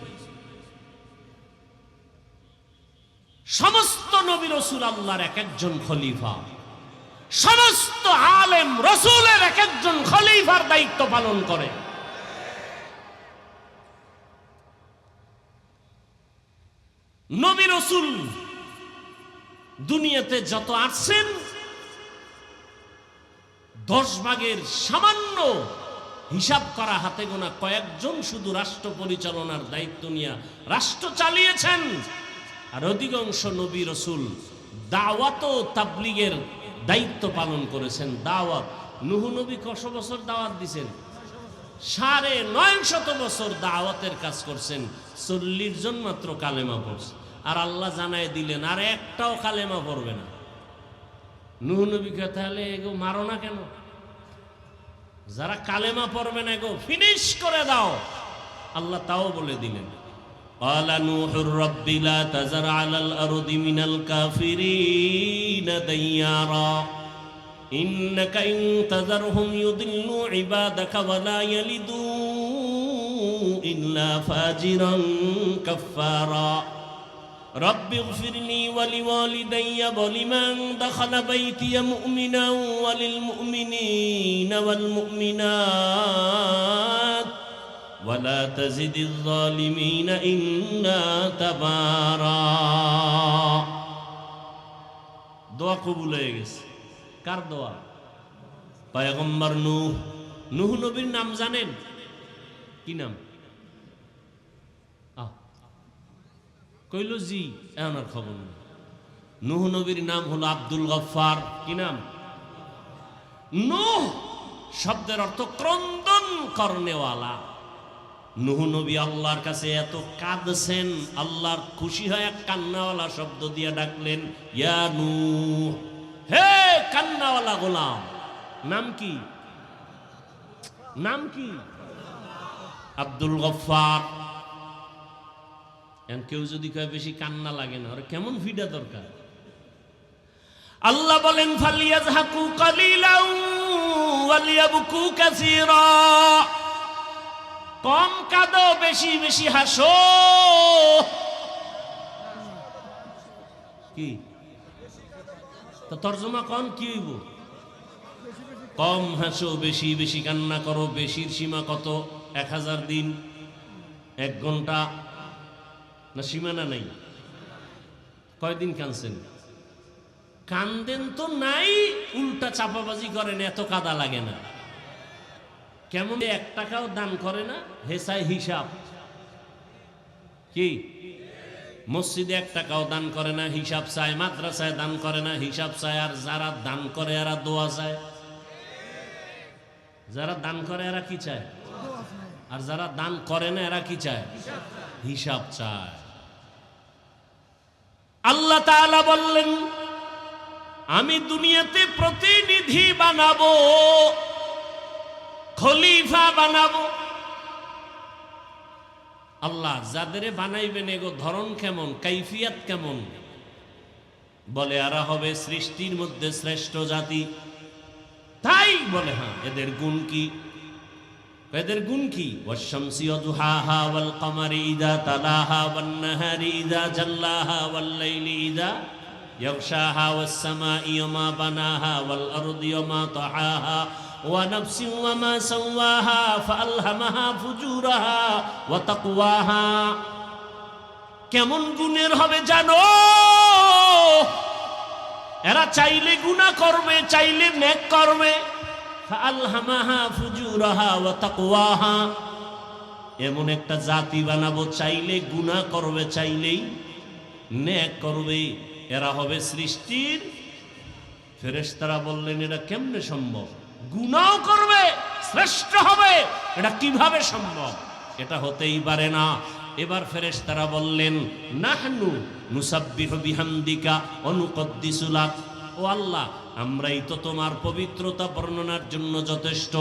সমস্ত নবী রাসূল আল্লাহর এক একজন খলিফা, সমস্ত আলেম রাসূলের এক একজন খলিফার দায়িত্ব পালন করে। নবী রাসূল দুনিয়াতে যত আসছেন 10 ভাগের সামান্য হিসাব করা হাতে গোনা কয়েকজন শুধু রাষ্ট্র পরিচালনার দায়িত্ব নিয়ে রাষ্ট্র চালিয়েছেন। আর অধিকাংশ নবী রাসূল দাওয়াত ও তাবলীগের দায়িত্ব পালন করেছেন। দাওয়াত, নূহ নবী কত বছর দাওয়াত দিয়েছেন? 950 বছর দাওয়াতের কাজ করছেন। 40 জন মাত্র কালেমা পড়ছে। আর আল্লাহ জানায় দিলেন আর একটাও কালেমা পড়বে না। নূহ নবীকে তাহলে এগো মারো না কেন? যারা কালেমা পড়বে না এগো ফিনিশ করে দাও। আল্লাহ তাও বলে দিলেন, قال نوح رب لا تذر على الأرض من الكافرين ديارا إنك إن تذرهم يضلوا عبادك ولا يلدوا إلا فاجرا كفارا رب اغفر لي ولوالدي ولمن دخل بيتي مؤمنا وللمؤمنين والمؤمنات ولا تزد الظالمين إلا تبارا। দোয়া কবুল হয়ে গেছে। কার দোয়া? পয়গম্বর নূহ। নূহ নবীর নাম জানেন? কি নাম? কইল জি, এখন আর খবর নেই। নূহ নবীর নাম হলো আব্দুল গফফার। কি নাম? নূহ শব্দের অর্থ ক্রন্দন করনেওয়ালা। নূহ নবী আল্লাহর কাছে এত কাঁদছেন, আল্লাহর খুশি হয় এক কান্নাওয়ালা শব্দ দিয়ে ডাকলেন, ইয়া নূহ, হে কান্নাওয়ালা গোলাম। নাম কি? নাম কি? আব্দুল গফফার। কেউ যদি কয় বেশি কান্না লাগে না, ওর কেমন ফিডা দরকার? আল্লাহ বলেন, ফালিয়াযহাকু কালিলাও ওয়ালিয়াবকু কাসীরা। কম কাঁদো, বেশি বেশি হাসো। কি তো তরজমা কোন কি হইব? কম হাসো, বেশি বেশি কান্না করো। বেশির সীমা কত? 1000 দিন, 1 ঘন্টা না সীমানা নাই? কয়দিন কাঁদছেন? কান্দেন তো নাই, উল্টা চাপাবাজি করেন, এত কাদা লাগে না। কেমন 1 টাকাও দান করে না, হেসায় হিসাব। কি মসজিদে 1 টাকাও দান করে না, হিসাব চায়। মাদ্রাসায় দান করে না, হিসাব চায়। আর যারা দান করে এরা দোয়া চায়। যারা দান করে এরা কি চায়? আর যারা দান করে না এরা কি চায়? হিসাব চায়। আল্লাহ তাআলা বললেন, আমি দুনিয়াতে প্রতিনিধি বানাবো, খলিফা বানাবো। আল্লাহ যাদের বানাইবেন এগো ধরন কেমন, কাইফিয়াত কেমন? বলে এরা হবে সৃষ্টির মধ্যে শ্রেষ্ঠ জাতি। তাই বলে হ্যাঁ, এদের গুণ কি? এদের গুণ কি? ওয়াশ-শামসি ওয়াদুহাহা ওয়াল কমারি ইযা তালাহা ওয়ান নাহারি ইযা জাল্লাহা ওয়াল লাইলি ইযা ইয়াগশাহা ওয়াস সামাই ওয়া বানাহা ওয়াল আরদি ওয়া তাহাহা ওয়া নাফসিন ওয়া মা সাওয়াহা ফাআলহামাহা ফুজুরাহা ওয়া তাকওয়াহা। কেমন গুণের হবে জানো? এরা চাইলে গুনাহ করবে, চাইলে নেক করবে। ফাআলহামাহা ফুজুরাহা ওয়া তাকওয়াহা। এমন একটা জাতি বানাবো, চাইলে গুনাহ করবে, চাইলেই নেক করবে। এরা হবে সৃষ্টির ফেরেশতারা। বললেন এটা কেমনে সম্ভব? গুনাহ করবে, শ্রেষ্ঠ হবে, এটা কিভাবে সম্ভব? এটা হতেই পারে না। এবার ফেরেশতারা বললেন, নাহনু নুসাব্বিহু বিহামদিকা ওয়া নুকদ্দিসু লাক। ও আল্লাহ, আমরাই তো তোমার পবিত্রতা বর্ণনার জন্য যথেষ্ট।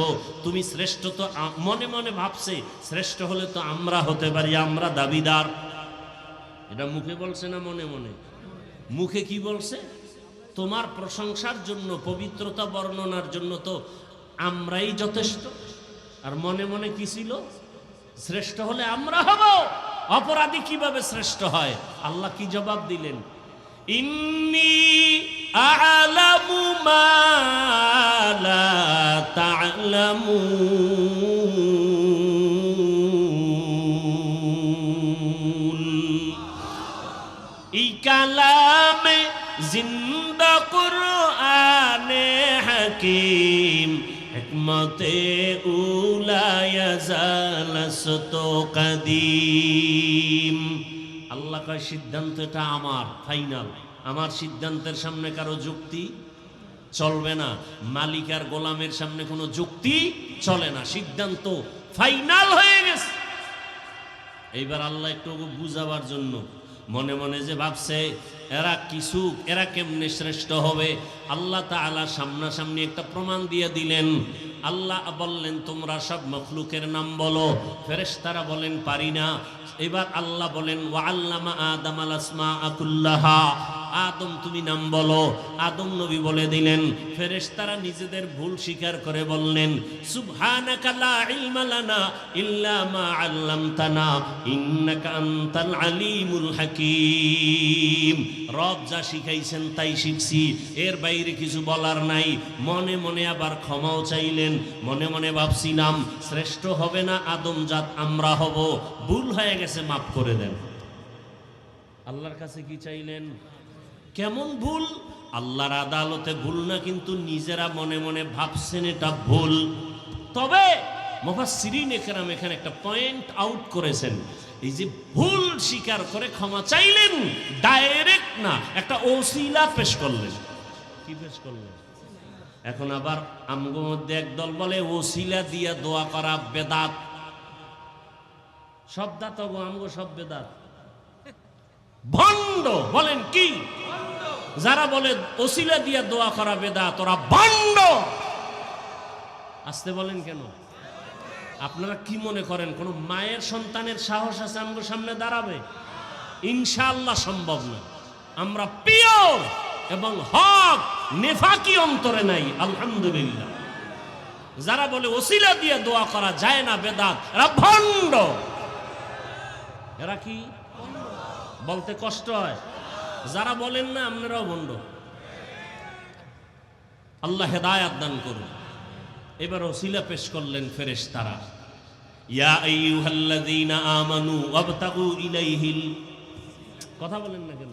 তুমি শ্রেষ্ঠ তো মনে মনে ভাবছে, শ্রেষ্ঠ হলে তো আমরা হতে পারি, আমরা দাবিদার। এটা মুখে বলছে না মনে মনে? মুখে কি বলছে? তোমার প্রশংসার জন্য, পবিত্রতা বর্ণনার জন্য তো আমরাই যথেষ্ট। আর মনে মনে কি ছিল? শ্রেষ্ঠ হলে আমরা হব। অপরাধী কিভাবে শ্রেষ্ঠ হয়? আল্লাহ কি জবাব দিলেন? ইন্নী আ'লামু মা লা তা'লামুন। এই কালামে জিন্দা কুরআনে হাকিম, হিকমতে উলা ইয়াজালাসতু কাদিম। আল্লাহ কয় সিদ্ধান্ত এটা আমার, ফাইনাল। আমার সিদ্ধান্তের সামনে কারো যুক্তি চলবে না। মালিক আর গোলামের সামনে কোনো যুক্তি চলে না। সিদ্ধান্ত ফাইনাল হয়ে গেছে। এইবার আল্লাহ একটু বুঝাবার জন্য মনে মনে যে ভাবছে এরা কেমনে শ্রেষ্ঠ হবে, আল্লাহ তাআলা সামনাসামনি একটা প্রমাণ দিয়ে দিলেন। আল্লাহ বললেন তোমরা সব মখলুকের নাম বলো। ফেরেশতারা বলেন পারি না। এবার আল্লাহ বলেন ওয়া আল্লামা আদামাল আসমাআ কুল্লাহা, আদম তুমি নাম বলো। আদম নবী বলে দিলেন। ফেরেশতারা নিজেদের ভুল স্বীকার করে বললেন সুবহানাকা লা ইলমা লানা ইল্লা মা আল্লামতানা ইন্নাকা আনতাল আলিমুল হাকীম। রব যা শিখাইছেন তাই শিখছি, এর বাইরে কিছু বলার নাই। মনে মনে আবার ক্ষমাও চাইলেন। মনে মনে ভাবছিলাম শ্রেষ্ঠ হবে না আদম জাত, আমরা হব। ভুল হয়ে গেছে, মাফ করে দেন। আল্লাহর কাছে কি চাইলেন? কেমন ভুল? আল্লাহর আদালতে ভুল না, কিন্তু নিজেরা মনে মনে ভাবছেন এটা ভুল। তবে মুফাসসিরিনে কেরাম এখানে একটা পয়েন্ট আউট করেছেন। এই যে ভুল স্বীকার করে ক্ষমা চাইলেন, ডাইরেক্ট না, একটা ওসিলা পেশ করলেন। কি পেশ করলেন? এখন আবার আমগো মধ্যে একদল বলে ওসিলা দিয়া দোয়া করা বেদাত। সব দাত আমগো সব বেদাত, ভণ্ড। বলেন কি? যারা বলে ওসিলা দিয়া দোয়া করা বেদাত, ওরা ভণ্ড। আসতে বলেন কেন? আপনারা কি মনে করেন কোন মায়ের সন্তানের সাহস আছে আমগো সামনে দাঁড়াবে? ইনশাআল্লাহ সম্ভব না। আমরা পিওর এবং হক, নেফাকি অন্তরে নাই, আলহামদুলিল্লাহ। যারা বলে ওসিলা দিয়ে দোয়া করা যায় না বেদাত, এরা ভণ্ড। এরা কি বলতে কষ্ট হয়? যারা বলেন না আপনারাও ভণ্ড। আল্লাহ হেদায়াত দান করুন। এবার ওসিলা পেশ করলেন ফেরেশতারা। ইয়া আইয়ুহাল্লাযীনা আমানু ওয়াবতাগু ইলাইহিল, কথা বলেন না কেন?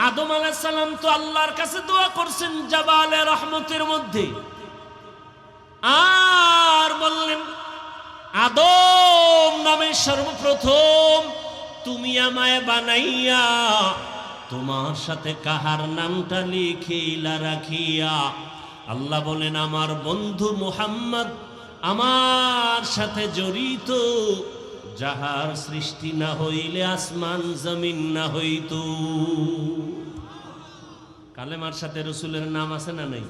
আদম আলাইহিস সালাম তো আল্লাহর কাছে দোয়া করছেন জাবালে রহমতের মধ্যে, আর বললেন আদম নামে সর্বপ্রথম তুমি আমায় বানাইয়া তোমার সাথে কাহার নামটা লিখিলা রাখিয়া। আল্লাহ বলেন আমার বন্ধু মুহাম্মদ আমার সাথে জড়িত, যাহার সৃষ্টি না হইলে আসমান জমিন না হইত। কালেমার সাথে রসুলের নাম আছে না নাই?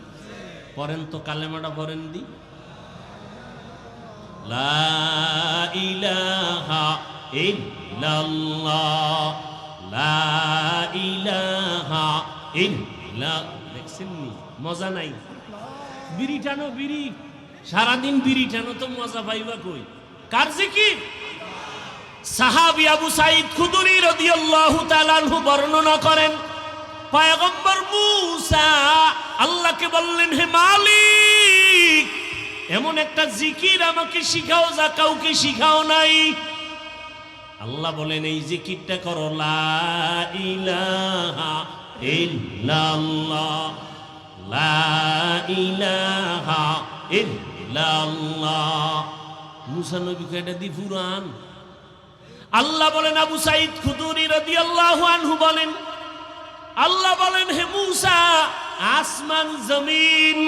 পড়েন তো, কালেমাটা পড়েন দি। লা ইলাহা ইল্লাল্লাহ, লা ইলাহা ইল্লাল্লাহ। দেখছেন নি মজা নাই? বিড়ি টানো, বিড়ি সারাদিন বিড়ি টানো তো মজা পাইবা কই? কার জিকির? সাহাবী আবু সাঈদ খুদরি রাদিয়াল্লাহু তাআলা আনহু বর্ণনা করেন, পয়গম্বর মূসা আল্লাহকে বললেন হে মালিক, এমন একটা জিকির আমাকে শিখাও যা কাউকে শিখাও নাই। আল্লাহ বলেন এই জিকিরটা করো, লা ইলাহা ইল্লাল্লাহ, লা ইলাহা ইল্লাল্লাহ। মূসা নবীকে এটা দি পুরাণ। আল্লাহ বলেন আবু সাঈদ খুদরি রাদিয়াল্লাহু আনহু বলেন, আল্লাহ বলেন হে মূসা, আসমান জমিন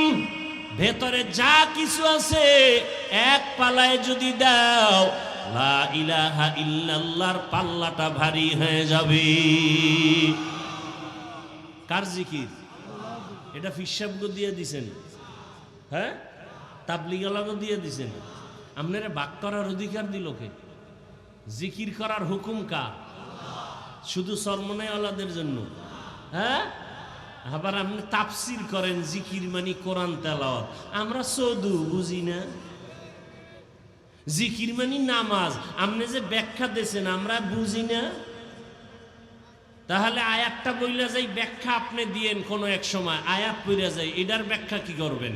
ভেতরে যা কিছু আছে এক পালায় যদি দাও, লা ইলাহা ইল্লাল্লাহর পাল্লাটা ভারী হয়ে যাবে। কার জিকির? এটা ফিসাবগো দিয়ে দিছেন, হ্যাঁ, তাবলিগালাগো দিয়ে দিছেন। আপনারা বাক করার অধিকার দিল কে? জিকির করার হুকুম কার? শুধু সরমনাইওয়ালাদের জন্য, হ্যাঁ? আবার আপনি তাফসির করেন জিকির মানে কোরআন তেলাওয়াত। আমরা সদু বুঝি না। জিকির মানে নামাজ, আপনি যে ব্যাখ্যা দিয়েছেন আমরা বুঝি না। তাহলে আয়াতটা বইলা যাই, ব্যাখ্যা আপনি দিয়েন কোন এক সময়, আয়াত পড়া যায়, এটার ব্যাখ্যা কি করবেন?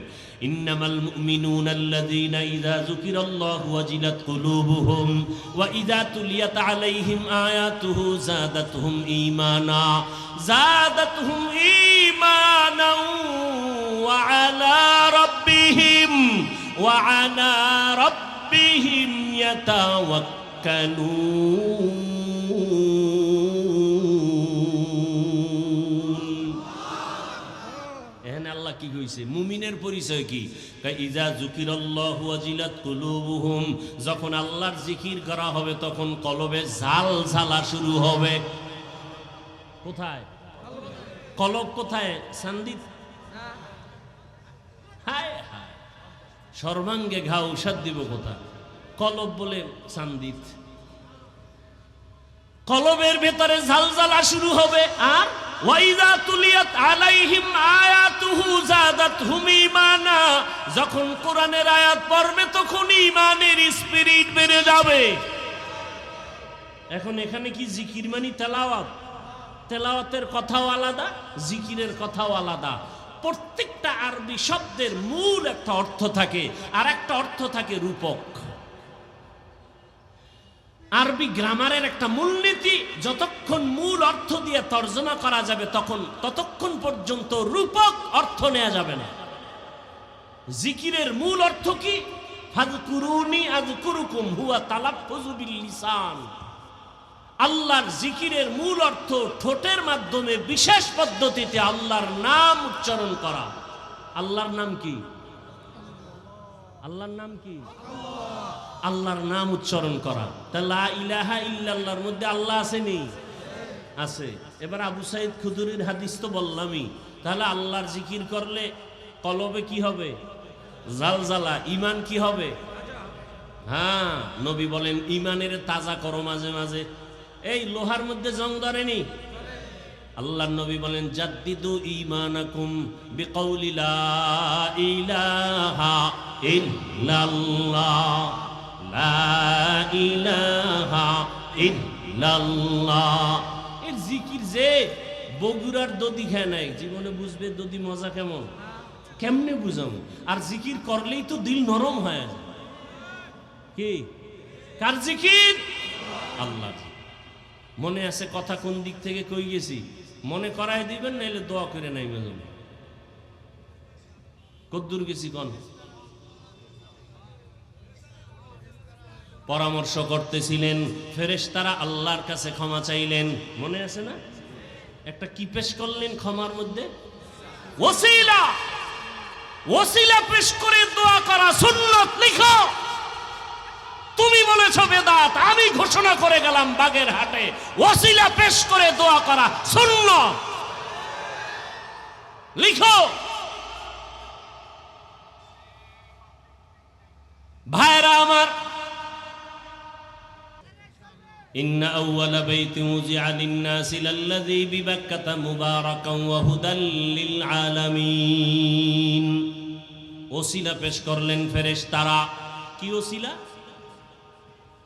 ইন্নামাল মুমিনুনা আল্লাযীনা ইযা যুকিরাল্লাহু ওয়াজিলাত কুলুবুহুম ওয়া ইযা তুলিয়াত আলাইহিম আয়াতুহু যাদাতহুম ঈমানা ওয়া আলা রাব্বিহিম ইয়াতাওয়াক্কালুন। আল্লাহ কি কইছে? মুমিনের পরিচয় কি? ইযা যুকিরাল্লাহু ওয়াজিলাত কুলুবুহুম, যখন আল্লাহর জিকির করা হবে তখন কলবে ঝালঝালা শুরু হবে। কোথায় কলব? কোথায়? সান্দিত? হায় হায়, সর্বাঙ্গে ঘা ঔষধ দিব কোথায়? কলব বলে সান্দিত। কলবের ভেতরে ঝালঝালা শুরু হবে। আর ওয়াইদা তুলিয়াত আলাইহিম আয়াতুহু যাদাতহুম ঈমানা, যখন কোরআনের আয়াত পড়বে তখন ঈমানের স্পিরিট বেড়ে যাবে। এখন এখানে কি জিকির মানে তেলাওয়াত? তেলাওয়াতের কথাও আলাদা, জিকিরের কথাও আলাদা। প্রত্যেকটা আরবি শব্দের মূল একটা অর্থ থাকে, আর একটা অর্থ থাকে রূপক। আরবি গ্রামারের একটা মূলনীতি, যতক্ষণ মূল অর্থ দিয়ে তর্জমা করা যাবে ততক্ষণ পর্যন্ত রূপক অর্থ নেওয়া যাবে না। জিকিরের মূল অর্থ কি? ফাযকুরুনি আযকুরুকুম হুয়া তালাফফুযু বিল লিসান। আল্লাহর জিকিরের মূল অর্থ ঠোঁটের মাধ্যমে বিশেষ পদ্ধতিতে আল্লাহর নাম উচ্চারণ করা। আল্লাহর নাম কি? আল্লাহর নাম কি? আল্লাহর নাম উচ্চারণ করা। তা লা ইলাহা ইল্লাল্লাহর মধ্যে আল্লাহ আছে নি? আছে। এবার আবু সাইদ খুদরির হাদিস তো বললামই। তাহলে আল্লাহর জিকির করলে কলবে কি হবে? জালজালা। ঈমান কি হবে? হ্যাঁ, নবী বলেন ঈমানের তাজা করো মাঝে মাঝে। এই লোহার মধ্যে জং ধরেনি? আল্লাহর নবী বলেন জাদ্দিদু ঈমানাকুম বিকাউলি লা ইলাহা ইল্লাল্লাহ, লা ইলাহা ইল্লাল্লাহ। এর জিকির যে বগুড়ার দদি খায় নাই, জীবনে বুঝবে দদি মজা কেমন, কেমনে বুঝাম। আর জিকির করলেই তো দিল নরম হয়। কি? কার জিকির? আল্লাহ। মনে আছে কথা কোন দিক থেকে কই গেছি? মনে করাই দিবেন, নাইলে দোয়া করে নাইবে যাব। কদ্দুর গেছি কোন? পরামর্শ করতেছিলেন, ফেরেশতারা আল্লাহর কাছে ক্ষমা চাইলেন, মনে আছে না? একটা কি পেশ করলেন ক্ষমার মধ্যে? ওসিলা। ওসিলা পেশ করে দোয়া করা সুন্নাত। লিখো, তুমি বলেছ বেদাত, আমি ঘোষণা করে গেলাম বাগেরহাটে ওসিলা পেশ করে দোয়া করা সুন্নাত। লিখো। ভাইরা আমার, ইন্না আউওয়ালা বাইতিন উযিআ লিন-নাসি লাল্লাযী বিবাক্কাতা মুবারাকান ওয়া হুদাল লিল আলামিন। ওসিলা পেশ করলেন ফেরেশতারা। কি ওসিলা?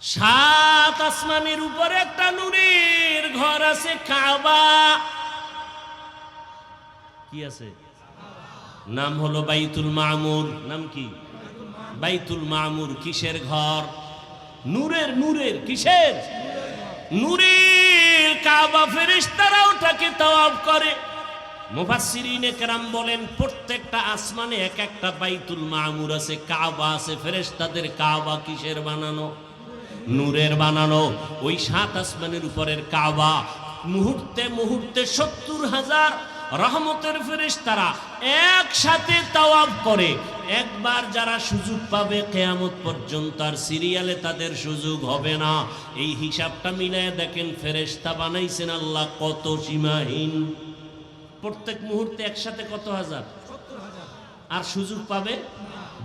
7 আসমানের উপরে একটা নূরের ঘর আছে, কাবা। কি আছে? নাম হলো বাইতুল মামুর। নাম কি? বাইতুল মামুর। কিসের ঘর? নূরের। নূরের কিসের? নূরের কাবা। ফেরেশতারা ওটাকে তাওয়াফ করে। মুফাসসিরিনে কেরাম বলেন প্রত্যেকটা আসমানে এক একটা বাইতুল মামুর আছে, কাবা আছে। ফেরেশতাদের কাবা কিসের বানানো? নূরের বানানো। ওই 7 আসমানের উপরের কাবা মুহূর্তে মুহূর্তে 70,000 রহমতের ফেরেশতারা একসাথে তাওয়াফ করে। একবার যারা সুযোগ পাবে কিয়ামত পর্যন্ত আর সিরিয়ালে তাদের সুযোগ হবে না। এই হিসাবটা মিলায় দেখেন ফেরেশতা বানাইছেন আল্লাহ কত সীমাহীন। প্রত্যেক মুহূর্তে একসাথে কত হাজার? আর সুযোগ পাবে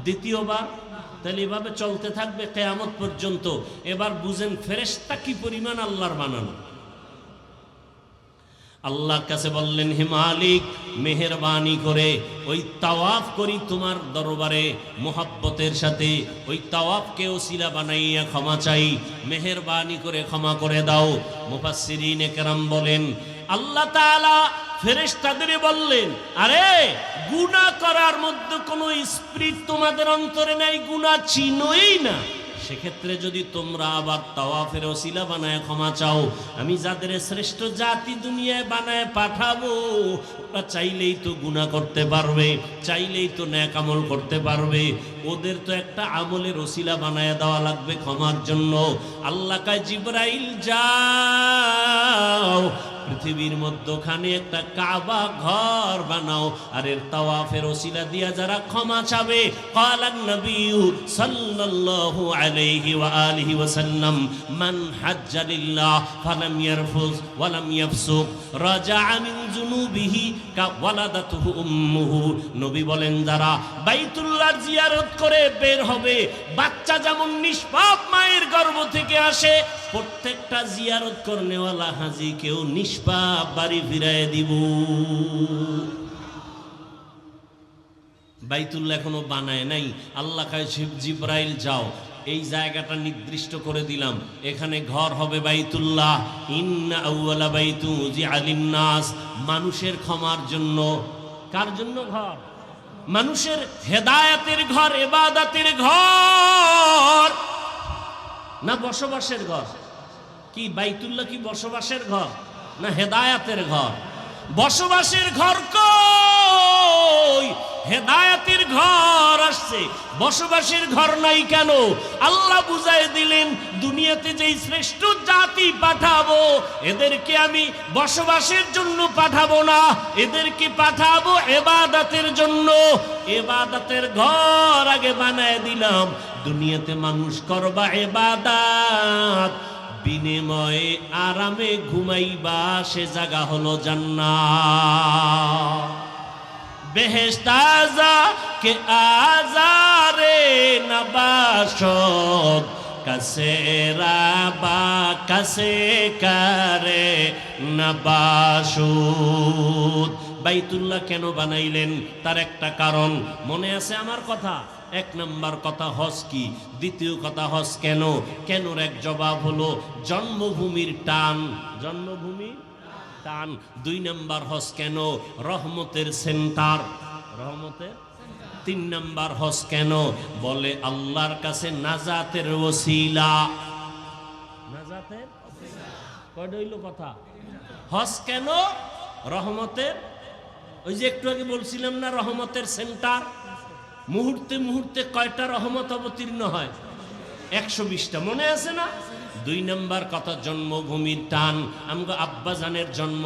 দ্বিতীয়বার? তাহলে এভাবে চলতে থাকবে কিয়ামত পর্যন্ত। এবার বুঝেন ফেরেশতা কি পরিমাণ আল্লাহর বানানো। আল্লাহর কাছে বললেন, হে মালিক, মেহেরবানি করে ওই তাওয়াফ করি তোমার দরবারে মোহাব্বতের সাথে, ওই তাওয়াফকে ওসিলা বানাইয়া ক্ষমা চাই, মেহেরবানি করে ক্ষমা করে দাও। মুফাসসিরিনে কেরাম বলেন, আল্লাহ তাআলা ফেরেশতাদের বললেন, আরে গুনাহ করার মধ্যে কোনো স্পিরিট তোমাদের অন্তরে নাই, গুনাহ চিনোই না। সেক্ষেত্রে যদি তোমরা আবার তাওয়াফের ওসিলা বানায় ক্ষমা চাও, আমি যাদের শ্রেষ্ঠ জাতি দুনিয়ায় বানায় পাঠাবো, ওরা চাইলেই তো গুনাহ করতে পারবে, চাইলেই তো নেক আমল করতে পারবে। ওদের তো একটা আমলের ওসিলা বানায় দেওয়া লাগবে ক্ষমার জন্য। আল্লাহ কয়, জিবরাইল যাও, পৃথিবীর মধ্যখানে একটা কাবা ঘর বানাও, আর এর তাওয়াফের ওসিলা দিয়া যারা ক্ষমা চাবে, ক্বালান নবিয়্যু সাল্লাল্লাহু আলাইহি ওয়া আলিহি ওয়াসাল্লাম, মান হাজ্জা লিল্লাহ ফালাম ইয়ারফুজ ওয়া লাম ইয়াফসুক রাজা'a মিন যুনুবিহি কা ওয়ালাদাতুহু উম্মুহু। নবী বলেন, যারা বাইতুল্লাহ জিয়ারত করে বের হবে, বাচ্চা যেমন নিষ্পাপ মায়ের গর্ভ থেকে আসে, প্রত্যেকটা জিয়ারত করনেওয়ালা হাজীকেও নিষ্পাপ বাড়ি ফিরায় দিব। বাইতুল্লাহ এখনো বানায় নাই। আল্লাহ কয়, জিবরাইল যাও, এই জায়গাটা নির্দিষ্ট করে দিলাম, এখানে ঘর হবে বাইতুল্লাহ। ইন্না আউওয়ালা বাইতু উযিআ লিন-নাস, মানুষের ক্ষমার জন্য। কার জন্য ঘর? মানুষের হেদায়েতের ঘর, ইবাদতের ঘর, না বসবাসের ঘর? কি বাইতুল্লাহ কি বসবাসের ঘর না হেদায়েতের ঘর? বসবাসের ঘর কই? হেদায়েতের ঘর আসছে, বসবাসের ঘর নাই কেন? আল্লাহ বুঝাই দিলেন, দুনিয়াতে যেই শ্রেষ্ঠ জাতি পাঠাবো, এদেরকে আমি বসবাসের জন্য পাঠাবো না, এদেরকে পাঠাবো ইবাদতের জন্য। ইবাদতের ঘর আগে বানায় দিলাম, দুনিয়াতে মানুষ করবা ইবাদত, বিনিময়ে আরামে ঘুমাইবা, সে জায়গা হলো জান্নাত। বেহেশত আযা কে আজারে নবাশত, কাসে রাবা কাসে করে নবাশুত। বাইতুল্লাহ কেন বানাইলেন? তার একটা কারণ মনে আছে আমার কথা। এক নাম্বার কথা হজ কি, দ্বিতীয় কথা হজ কেন, কেনর এক জবাব হলো জন্মভূমির টান, জন্মভূমির টান। দুই নাম্বার হজ কেন, রহমতের সেন্টার, রহমতের। তিন নাম্বার হজ কেন, বলে আল্লাহর কাছে নাজাতের ওসিলা, নাজাতের কয়টা হইল কথা? হজ কেন? রহমতের, ওই যে একটু আগে বলছিলাম না, রহমতের সেন্টার। মুহূর্তে মুহূর্তে কয়টা রহমত অবতীর্ণ হয়? 120টা, মনে আছে না? দুই নাম্বার কথা জন্মভূমির টান। আমগো আব্বাজানের জন্ম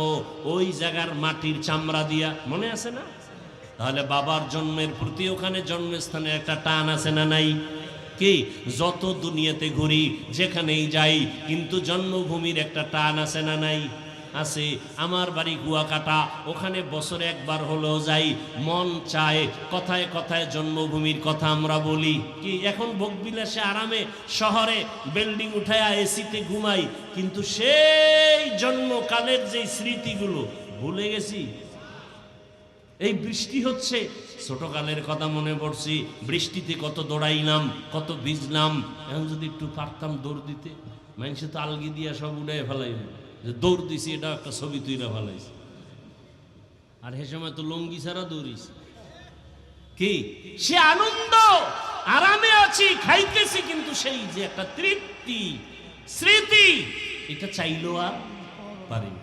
ওই জায়গার মাটির চামড়া দিয়া, মনে আছে না? তাহলে বাবার জন্মের প্রতি ওখানে জন্মস্থানে একটা টান আছে না নাই? কি যত দুনিয়াতে ঘুরি, যেখানেই যাই, কিন্তু জন্মভূমির একটা টান আছে না নাই? আছে। আমার বাড়ি কুয়াকাটা, ওখানে বছরে একবার হলেও যাই, মন চায় কথায় কথায় জন্মভূমির কথা আমরা বলি। কি এখন ভোগবিলাসে আরামে শহরে বিল্ডিং উঠায়া এসিতে ঘুমাই, কিন্তু সেই জন্মকালের যে স্মৃতিগুলো ভুলে গেছি। এই বৃষ্টি হচ্ছে, ছোটকালের কথা মনে পড়ছি, বৃষ্টিতে কত দৌড়াইলাম, কত ভিজলাম। এখন যদি একটু পারতাম দৌড় দিতে, মানুষে তো আলগি দিয়া সব উড়াই ফেলাইবে, দৌড় দিছি এটা একটা ছবি তুইরা ফেলাইছে। আর সে সময় তো লঙ্গি ছাড়া দৌড়িস। কি সে আনন্দ, আরামে আছি, খাইতেছি, কিন্তু সেই যে একটা তৃপ্তি, স্মৃতি, এটা চাইলো আর পারি।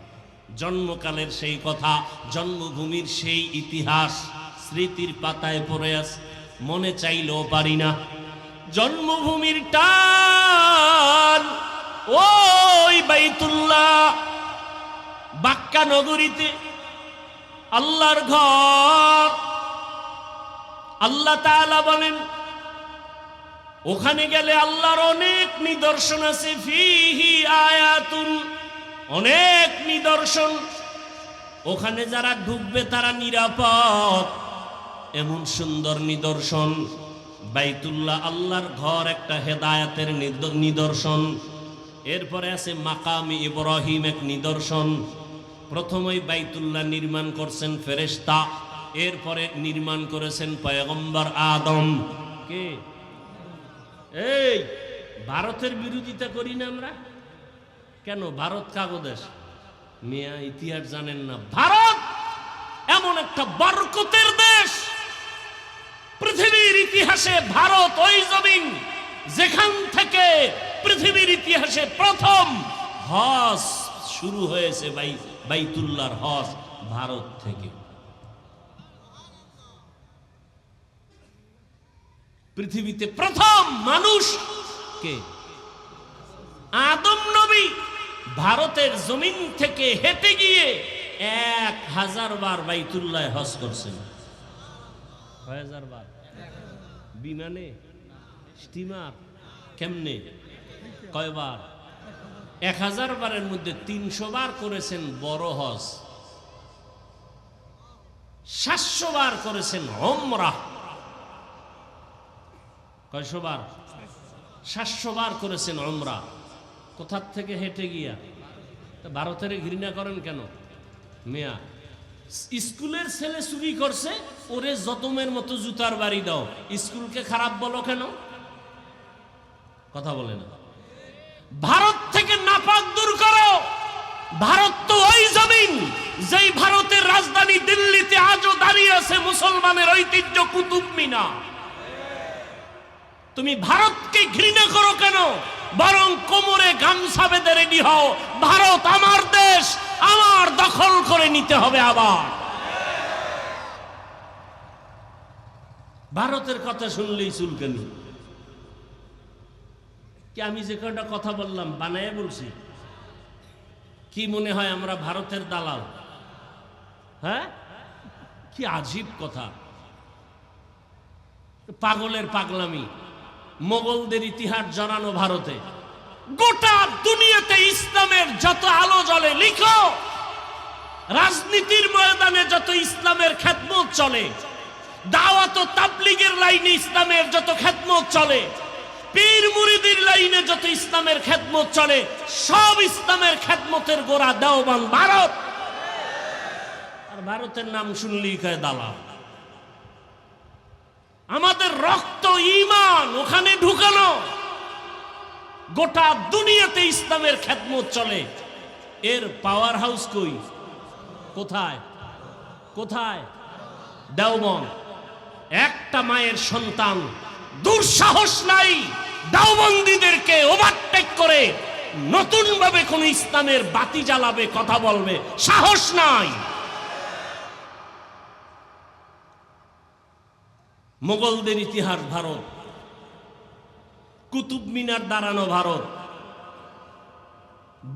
জন্মকালের সেই কথা, জন্মভূমির সেই ইতিহাস স্মৃতির পাতায় পড়ে আছে, মনে চাইলেও পারি না। জন্মভূমির টান ওই বাইতুল্লাহ, বাক্কা নগরীতে আল্লাহর ঘর। আল্লাহ তাআলা বলেন, ওখানে গেলে আল্লাহর অনেক নিদর্শন আছে। ফিহি আয়াতুন, অনেক নিদর্শন। ওখানে যারা ঢুকবে তারা নিরাপদ। এমন সুন্দর নিদর্শন বাইতুল্লাহ, আল্লাহর ঘর, একটা হেদায়েতের নিদর্শন। এরপরে আছে মাকামি ইব্রাহিম, এক নিদর্শন। প্রথমেই বাইতুল্লাহ নির্মাণ করছেন ফেরেশতা, এরপরে নির্মাণ করেছেন পয়গম্বর আদম। কে? এই ভারতের বিরোধিতা করি না আমরা কেন? ভারত কাগো দেশ? মিয়া ইতিহাস জানেন না? ভারত এমন একটা বরকতের দেশ, পৃথিবীর ইতিহাসে ভারত ওই জমিন যেখান থেকে পৃথিবীর ইতিহাসে প্রথম হজ শুরু হয়েছে, বাইতুল্লাহর হজ ভারত থেকে। পৃথিবীতে প্রথম মানুষ কে? আদম নবী ভারতের জমিন থেকে হেঁটে গিয়ে 1000 বার বাইতুল্লাহ হজ করছেন। 1000 বার? বিমানে, স্টিমার, কেমনে, কয়বার? 1000 বারের মধ্যে 300 বার করেছেন বড় হজ, 700 বার করেছেন উমরাহ। কয়শো বার? 700 বার করেছেন উমরাহ। কোথার থেকে? হেঁটে গিয়া। ভারতের ঘৃণা করেন কেন মিয়া? স্কুলের ছেলে চুরি করছে, ওরে যতমের মতো জুতার বাড়ি দাও, স্কুলকে খারাপ বলো কেন? কথা বলে না। ভারত থেকে নাপাক দূর করো। ভারত তো ওই জমিন যেই ভারতের রাজধানী দিল্লিতে আজও দাঁড়িয়ে আছে মুসলমানের ঐতিহ্য কুতুব মিনার। তুমি ভারতকে ঘৃণা করো কেন? বরং কোমরে গামছা বেঁধে রেডি হও, ভারত আমার দেশ, আমার দখল করে নিতে হবে আবার। ভারতের কথা শুনলেই চুলকানি। কি আমি যে কয়টা কথা বললাম বানায় বলছি? কি মনে হয় আমরা ভারতের দালাল? হ্যাঁ, কি আজীব কথা, পাগলের পাগলামি। মোগলদের ইতিহাস জানানো ভারতে, গোটা দুনিয়াতে ইসলামের যত আলো জ্বলে, লিখো রাজনীতির ময়দানে যত ইসলামের খেদমত চলে, দাওয়াত ও তাবলীগের লাইনে ইসলামের যত খেদমত চলে, পীর মুরিদের লাইনে যত ইসলামের খেদমত চলে, সব ইসলামের খেদমতের গোড়া দেওবন্দ ভারত। আর ভারতের নাম শুনলেই কয় দালাল। আমাদের রক্ত ঈমান ওখানে ঢুকানো। গোটা দুনিয়াতে ইসলামের খেদমত চলে, এর পাওয়ার হাউস কই? কোথায়? কোথায়? দেওবন্দ। একটা মায়ের সন্তান দুঃসাহস নাই দেওবন্দীদেরকে ওভারটেক করে নতুন ভাবে কোন ইসলামের বাতি জ্বালাবে, কথা বলবে, সাহস নাই। মোগলদের ইতিহাস ভারত, কুতুব মিনার দাঁড়ানো ভারত,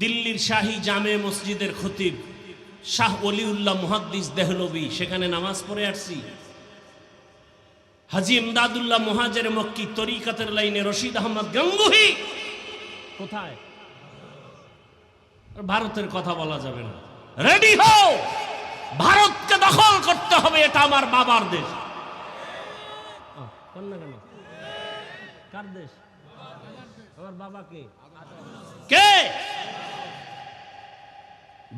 দিল্লির শাহী জামে মসজিদের খতিব শাহ ওলিউল্লাহ মুহাদ্দিস দেহলভী, সেখানে নামাজ পড়ে আসছি। হাজী ইমদাদুল্লাহ মুহাজির মক্কি, তরিকাতের লাইনে রশিদ আহমদ গঙ্গুহি, কোথায়? ভারতের কথা বলা যাবে না। রেডি হও, ভারতকে দখল করতে হবে, এটা আমার বাবার দেশ। কেন? কার দেশ? আমার বাবাকে কে?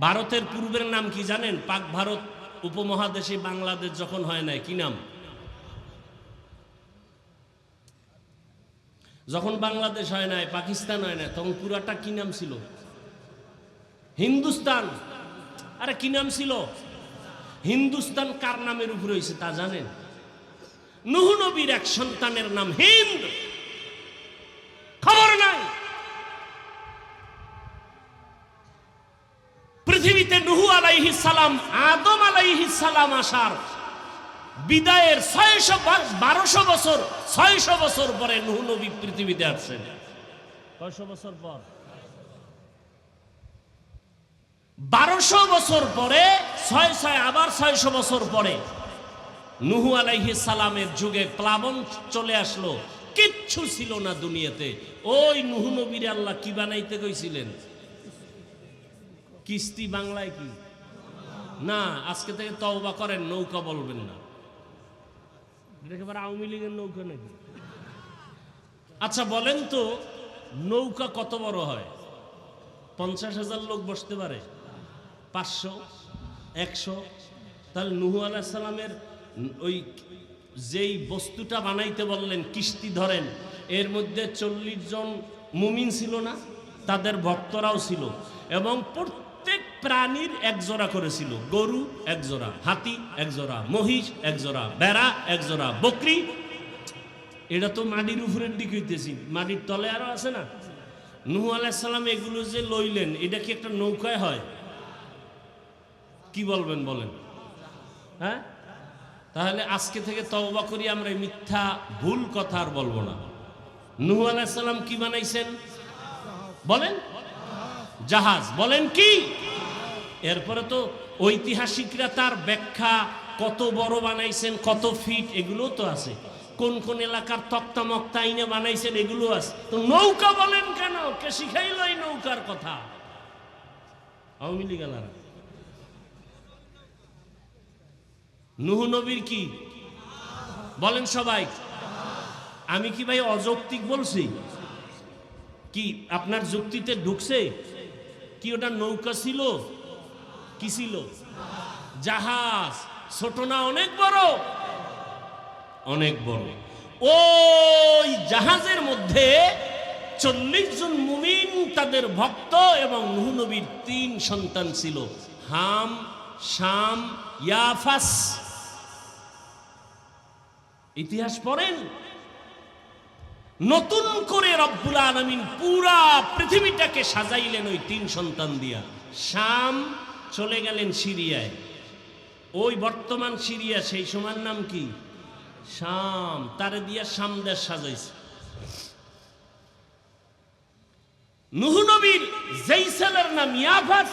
ভারতের পূর্বের নাম কি জানেন? পাক ভারত উপমহাদেশে বাংলাদেশ যখন হয় নাই, কি নাম? যখন বাংলাদেশ হয় নাই, পাকিস্তান হয় নাই, তখন পুরাটা কি নাম ছিল? হিন্দুস্তান। আরে কি নাম ছিল? হিন্দুস্তান কার নামের উপরে হয়েছে তা জানেন? নূহ নবীর এক সন্তানের নাম হিন্দ। খবর নাই? পৃথিবীতে নূহ আলাইহিস সালাম, আদম আলাইহিস সালাম আসার বিদায়ের 1200 বছর, 600 বছর পরে নূহ নবী পৃথিবীতে আসছেন। কয়শো বছর পর? 1200 বছর পরে, 6 আবার 600 বছর পরে নূহ আলাইহিস সালামের যুগে প্লাবন চলে আসলো। কিচ্ছু ছিল না দুনিয়াতে। ওই নূহ নবীর আল্লাহ কি বানাইতে কইছিলেন? কিস্তি বাংলায় কি? না, আজকে থেকে তওবা করেন, নৌকা বলবেন না। একেবারে আওয়ামী লীগের নৌকা নাকি? আচ্ছা বলেন তো, নৌকা কত বড় হয়? 50,000 লোক বসতে পারে? 500, 100? তাহলে নূহ আলাইহিস সালামের ওই যেই বস্তুটা বানাইতে বললেন, কিস্তি ধরেন, এর মধ্যে 40 জন মুমিন ছিল না? তাদের ভক্তরাও ছিল, এবং প্রত্যেক প্রাণীর এক জোড়া করেছিল। গরু এক জোড়া, হাতি এক জোড়া, মহিষ এক জোড়া, ভেড়া এক জোড়া, বকরি। এটা তো মাটির উপরের দিকে হইতেছি, মাটির তলে আরো আছে না? নূহ আলাইহিস সালাম এগুলো যে লইলেন, এটা কি একটা নৌকায় হয়? কি বলবেন বলেন? হ্যাঁ, তাহলে আজকে থেকে তওবা করি, আমরা এই মিথ্যা ভুল কথা আর বলবো না। নূহ আলাইহিস সালাম কি বানাইছেন বলেন? জাহাজ। বলেন কি? এরপরে তো ঐতিহাসিকরা তার ব্যাখ্যা, কত বড় বানাইছেন, কত ফিট, এগুলো তো আছে। কোন কোন এলাকার তক্তা মক্তা আইনে বানাইছেন, এগুলো আছে। তো নৌকা বলেন কেন? কে শিখাইল এই নৌকার কথা? আওয়ামী লীগ আলারা। নূহ নবীর কি বলেন সবাই? আমি কি ভাই অযৌক্তিক বলছি? কি আপনার যুক্তিতে ঢুকছে? কি ওটা নৌকা ছিল? কি ছিল? জাহাজ। ছোট না অনেক বড়? অনেক বড়। ওই জাহাজের মধ্যে 40 জন মুমিন, তাদের ভক্ত, এবং নূহ নবীর 3 সন্তান ছিল, হাম, শাম, ইয়াফাস। ইতিহাস পড়েন। নতুন করে রব্বুল আলামিন পুরা পৃথিবীটাকে সাজাইলেন ওই 3 সন্তান দিয়া। শাম চলে গেলেন সিরিয়ায়, ওই বর্তমান সিরিয়া, সেই সময়ের নাম কি? শাম। তারে দিয়া শাম দেশ সাজাইছে। নূহ নবীর যেই ছেলের নাম ইয়াফাস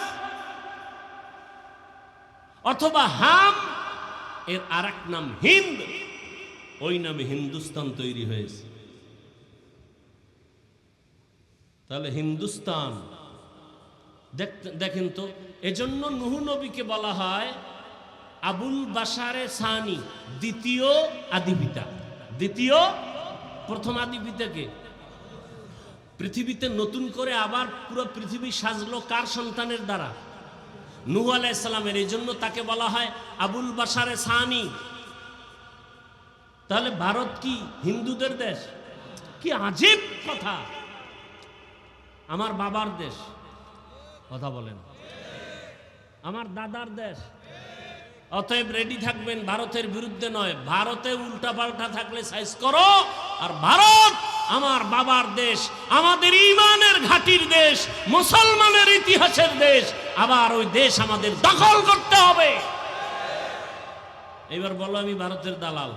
অথবা হাম, এর আরেক নাম হিন্দ, ওই নামে হিন্দুস্তান তৈরি হয়েছে। তাহলে হিন্দুস্তান দেখেন তো। এজন্য নূহ নবীকে বলা হয় আবুল বাশারে সানি, দ্বিতীয় আদিপিতা। দ্বিতীয়, প্রথম আদিপিতাকে পৃথিবীতে নতুন করে আবার পুরো পৃথিবী সাজলো কার সন্তানের দ্বারা? নূহ আলাইহিস সালামের। এই জন্য তাকে বলা হয় আবুল বাশারে সানি। তাহলে ভারত কি হিন্দুদের দেশ? কি আজীব কথা! আমার বাবার দেশ, কথা বলেন, আমার দাদার দেশ। অতএব রেডি থাকবেন, ভারতের বিরুদ্ধে নয়। ভারতে উল্টা পাল্টা থাকলে সাইজ করো। আর ভারত আমার বাবার দেশ, আমাদের ঈমানের ঘাটির দেশ, মুসলমানের ইতিহাসের দেশ। আবার ওই দেশ আমাদের দখল করতে হবে। এবার বলো আমি ভারতের দালাল?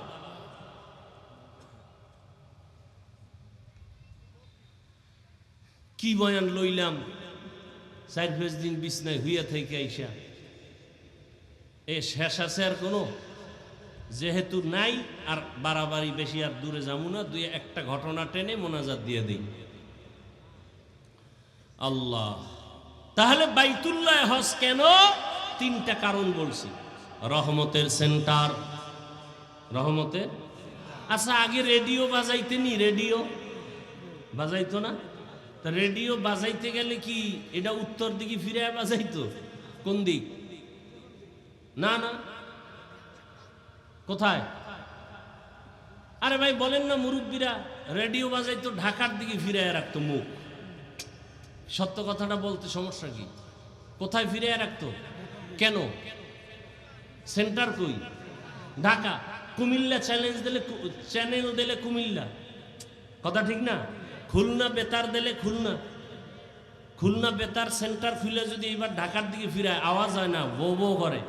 কি বয়ান লইলাম, 4-5 দিন বিছনায় হইয়া থেকে আইসা, এ শেষ আছে আর কোনো? যেহেতু নাই, আর বাড়াবাড়ি বেশি আর দূরে যাবো না, দুই একটা ঘটনা টেনে মোনাজাত দিয়ে দিই। আল্লাহ। তাহলে বাইতুল্লাহ হজ কেন? 3টা কারণ বলছি। রহমতের সেন্টার, রহমতের। আচ্ছা, আগে রেডিও বাজাইতেনি? রেডিও বাজাইতো না? তা রেডিও বাজাইতে গেলে কি এটা উত্তর দিকে ফিরে বাজাইতো? কোন দিক? না না, কোথায়? আরে ভাই বলেন না, মুরব্বীরা রেডিও বাজাইতো ঢাকার দিকে ফিরে রাখতো মুখ। সত্য কথাটা বলতে সমস্যা কি? কোথায় ফিরে রাখতো? কেন? সেন্টার কই? ঢাকা। কুমিল্লা চ্যানেল দিলে কুমিল্লা, কথা ঠিক না? খুলনা বেতার দিলে খুলনা। খুলনা বেতার সেন্টার খুলে যদি এবার ঢাকার দিকে ফিরায়, আওয়াজ হয় না, বো বো করে।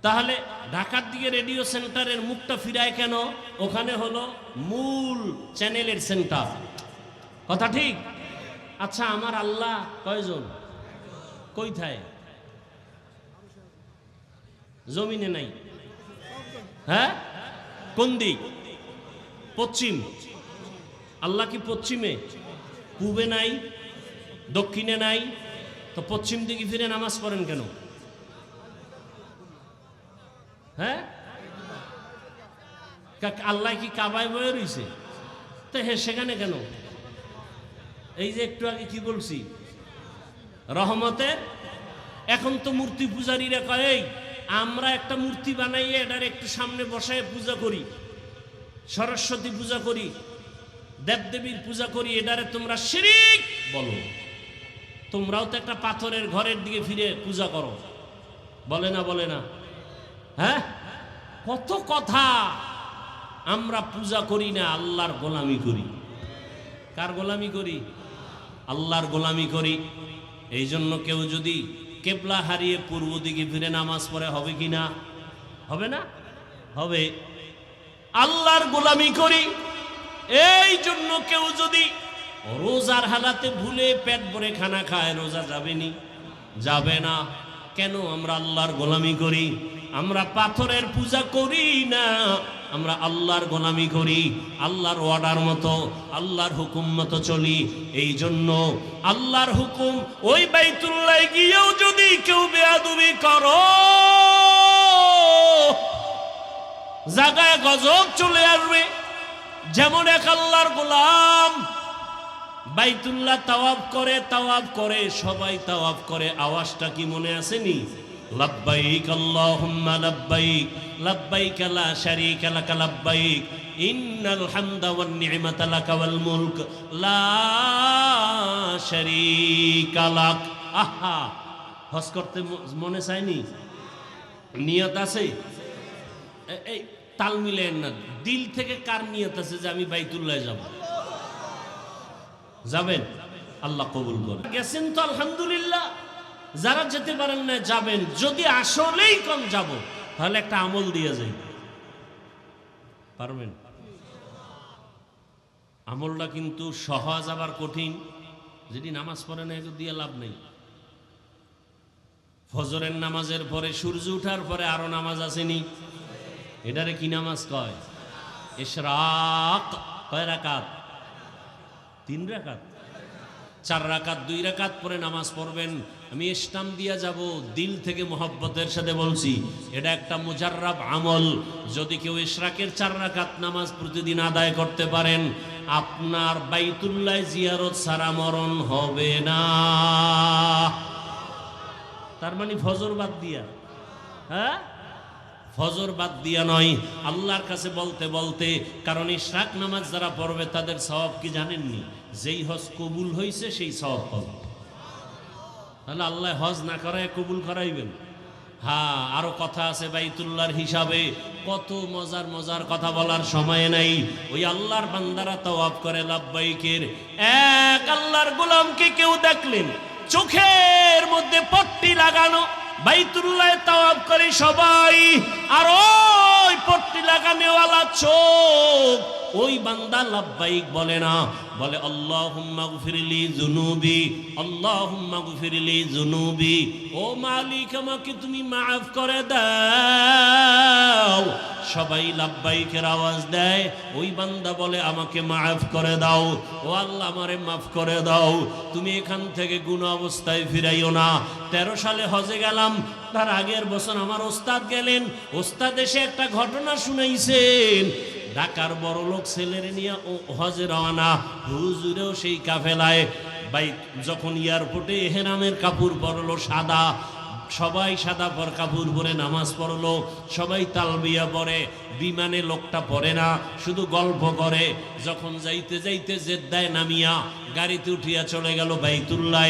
তাহলে ঢাকার দিকে রেডিও সেন্টারের মুখটা ফিরায় কেন? ওখানে হলো মূল চ্যানেলের সেন্টার, কথা ঠিক? আচ্ছা, আমার আল্লাহ কয়জন? কোথায়? জমিনে নাই। হ্যাঁ, কোন দিক? পশ্চিম। আল্লাহ কি পশ্চিমে? পূবে নাই, দক্ষিণে নাই? তো পশ্চিম দিকে ফিরে নামাজ পড়েন কেন? হ্যাঁ, আল্লাহ কি কাবায় বয়ে রইছে? তো হ্যাঁ, সেখানে কেন? এই যে একটু আগে কি বলছি, রহমতের। এখন তো মূর্তি পূজারীরা কয়, এই আমরা একটা মূর্তি বানাইয়ে এটার একটু সামনে বসায় পূজা করি, সরস্বতী পূজা করি, দেবদেবীর পূজা করি, এটারে তোমরা শিরিক বলো। তোমরাও তো একটা পাথরের ঘরের দিকে ফিরে পূজা করো, বলে না? বলে না? হ্যাঁ, কত কথা। আমরা পূজা করি না, আল্লাহর গোলামি করি। কার গোলামি করি? আল্লাহর গোলামি করি। এই জন্য কেউ যদি কেবলা হারিয়ে পূর্ব দিকে ফিরে নামাজ পড়ে, হবে কি না? হবে না? হবে। আল্লাহর গোলামি করি। এই জন্য কেউ যদি রোজার হালাতে ভুলে পেট ভরে খানা খায়, রোজা যাবেনি? যাবে না। কেন? আমরা আল্লাহর গোলামি করি। আমরা পাথরের পূজা করি না, আমরা আল্লাহর গোলামি করি। আল্লাহর অর্ডার মতো, আল্লাহর হুকুম মতো চলি। এই জন্য আল্লাহর হুকুম, ওই বাইতুল্লাহ গিয়েও যদি কেউ বেয়াদবি করো, জায়গায় গজব চলে আসবে। যেমন এক আল্লাহর গোলাম বাইতুল্লাহ তাওয়াফ করে, সবাই তাওয়াফ করে, আওয়াজটা কি মনে আসেনি? লাব্বাইক আল্লাহুম্মা লাব্বাইক, লাব্বাইক লা শারীকা লাকা লাব্বাইক, ইন্নাল হামদা ওয়ান নি'মাতা লাকা ওয়াল মুলক লা শারীকা লাক। আহা, হজ করতে মনে চায়নি? নিয়ত আছে? এই তাল মিলেন না। দিল থেকে কার নিয়ত আছে যে আমি বাইতুল্লাহ যাব? যাবেন, আল্লাহ কবুল করেন। গেছেন তো আলহামদুলিল্লাহ। যারা যেতে পারেন না, যাবেন। যদি আসলেই কম যাব, তাহলে একটা আমল দিয়ে যাই, পারবেন? আমলটা কিন্তু সহজ আবার কঠিন। যদি নামাজ পড়ে না, এগুলো দিয়ে লাভ নেই। ফজরের নামাজের পরে, সূর্য ওঠার পরে আরো নামাজ আসেনি? এটারে কি নামাজ কয়? ইশরাক। কয় রাকাত? 3 রাকাত। 4 রাকাত, 2 রাকাত পরে নামাজ পড়বেন। আমি ইসলাম দিয়া যাব, দিল থেকে মোহব্বতের সাথে বলছি। এটা একটা মুজাররাব আমল। যদি কেউ ইশরাকের 4 রাকাত নামাজ প্রতিদিন আদায় করতে পারেন, আপনার বাইতুল্লাহ জিয়ারত ছাড়া মরণ হবে না। তার মানে ফজর বাদ দিয়া? হ্যাঁ, ফজর বাদ দিয়া নয়, আল্লাহর কাছে বলতে বলতে। কারণ ইশরাক নামাজ যারা পড়বে তাদের সওয়াব কি জানেননি? যেই হজ কবুল হয়েছে সেই সওয়াব পাবে। তাহলে আল্লাহ হজ না করায় কবুল করাইবেন? হ্যাঁ, আরো কথা আছে বাইতুল্লাহর হিসাবে। কত মজার মজার কথা বলার সময় নাই। ওই আল্লাহর বান্দারা তাওয়াফ করে লাব্বাইকের। এক আল্লাহর গোলামকে কেউ দেখলেন চোখের মধ্যে পট্টি লাগানো, বাইতুল্লাহ তাওয়াফ করে সবাই, আর ওই পট্টি লাগানোওয়ালা চোখ, ওই বান্দা লাব্বাইক বলে না, বলে আল্লাহুম্মা গফিরলি যুনুবি, আল্লাহুম্মা গফিরলি যুনুবি। ও মালিক, আমাকে তুমি মাফ করে দাও। সবাই লাব্বাইকের আওয়াজ দেয়। ওই বান্দা বলে আমাকে মাফ করে দাও। ও আল্লাহ, আমারে মাফ করে দাও। তুমি এখান থেকে গুনাহ অবস্থায় ফিরাইও না। 13 সালে হজে গেলাম, তার আগের বছর আমার ওস্তাদ গেলেন। ওস্তাদ এসে একটা ঘটনা শুনাইছেন। ঢাকার বড় লোক ছেলের নিয়ে হজে রওনা, হুজুরেও সেই কাফেলায়। যখন এয়ারপোর্টে এহরামের কাপড় পরলো সাদা, সবাই সাদা কাপড় পরে নামাজ পড়লো, সবাই তালবিয়া পড়ে। বিমানে লোকটা পড়ে না, শুধু গল্প করে। যখন যাইতে যাইতে জেদ্দায় নামিয়া গাড়িতে উঠিয়া চলে গেল বাইতুল্লাহ।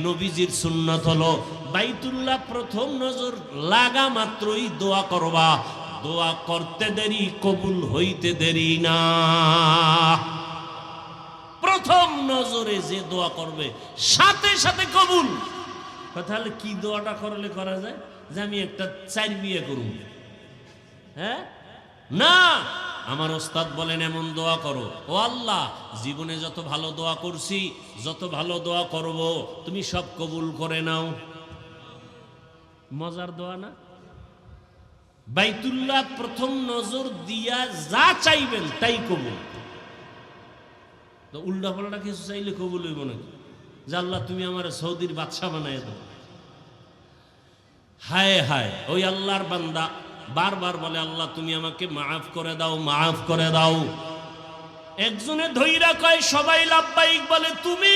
নবীজির সুন্নত হলো বাইতুল্লাহ প্রথম নজর লাগা মাত্রই দোয়া করবা। দোয়া করতে দেরি, কবুল হইতে দেরি না। প্রথম নজরে যে দোয়া করবে সাথে সাথে কবুল। তাহলে কি দোয়াটা করলে করা যায় যে আমি একটা 4 বিয়ে করব? হ্যাঁ, না। আমার ওস্তাদ বলেন এমন দোয়া করো, ও আল্লাহ, জীবনে যত ভালো দোয়া করছি, যত ভালো দোয়া করব, তুমি সব কবুল করে নাও। মজার দোয়া না? বাইতুল্লাহ প্রথম নজর দিয়া যা চাইবেন তাই কবুল। তো উল্টা পাল্টা কিছু চাইলে কবুল হইব নাকি? যে আল্লাহ তুমি আমার সৌদির বাদশা বানাই দাও। হায় হায়, ওই আল্লাহর বান্দা বারবার বলে আল্লাহ তুমি আমাকে মাফ করে দাও, মাফ করে দাও। একজনে ধৈরা কয় সবাই লাব্বাইক বলে, তুমি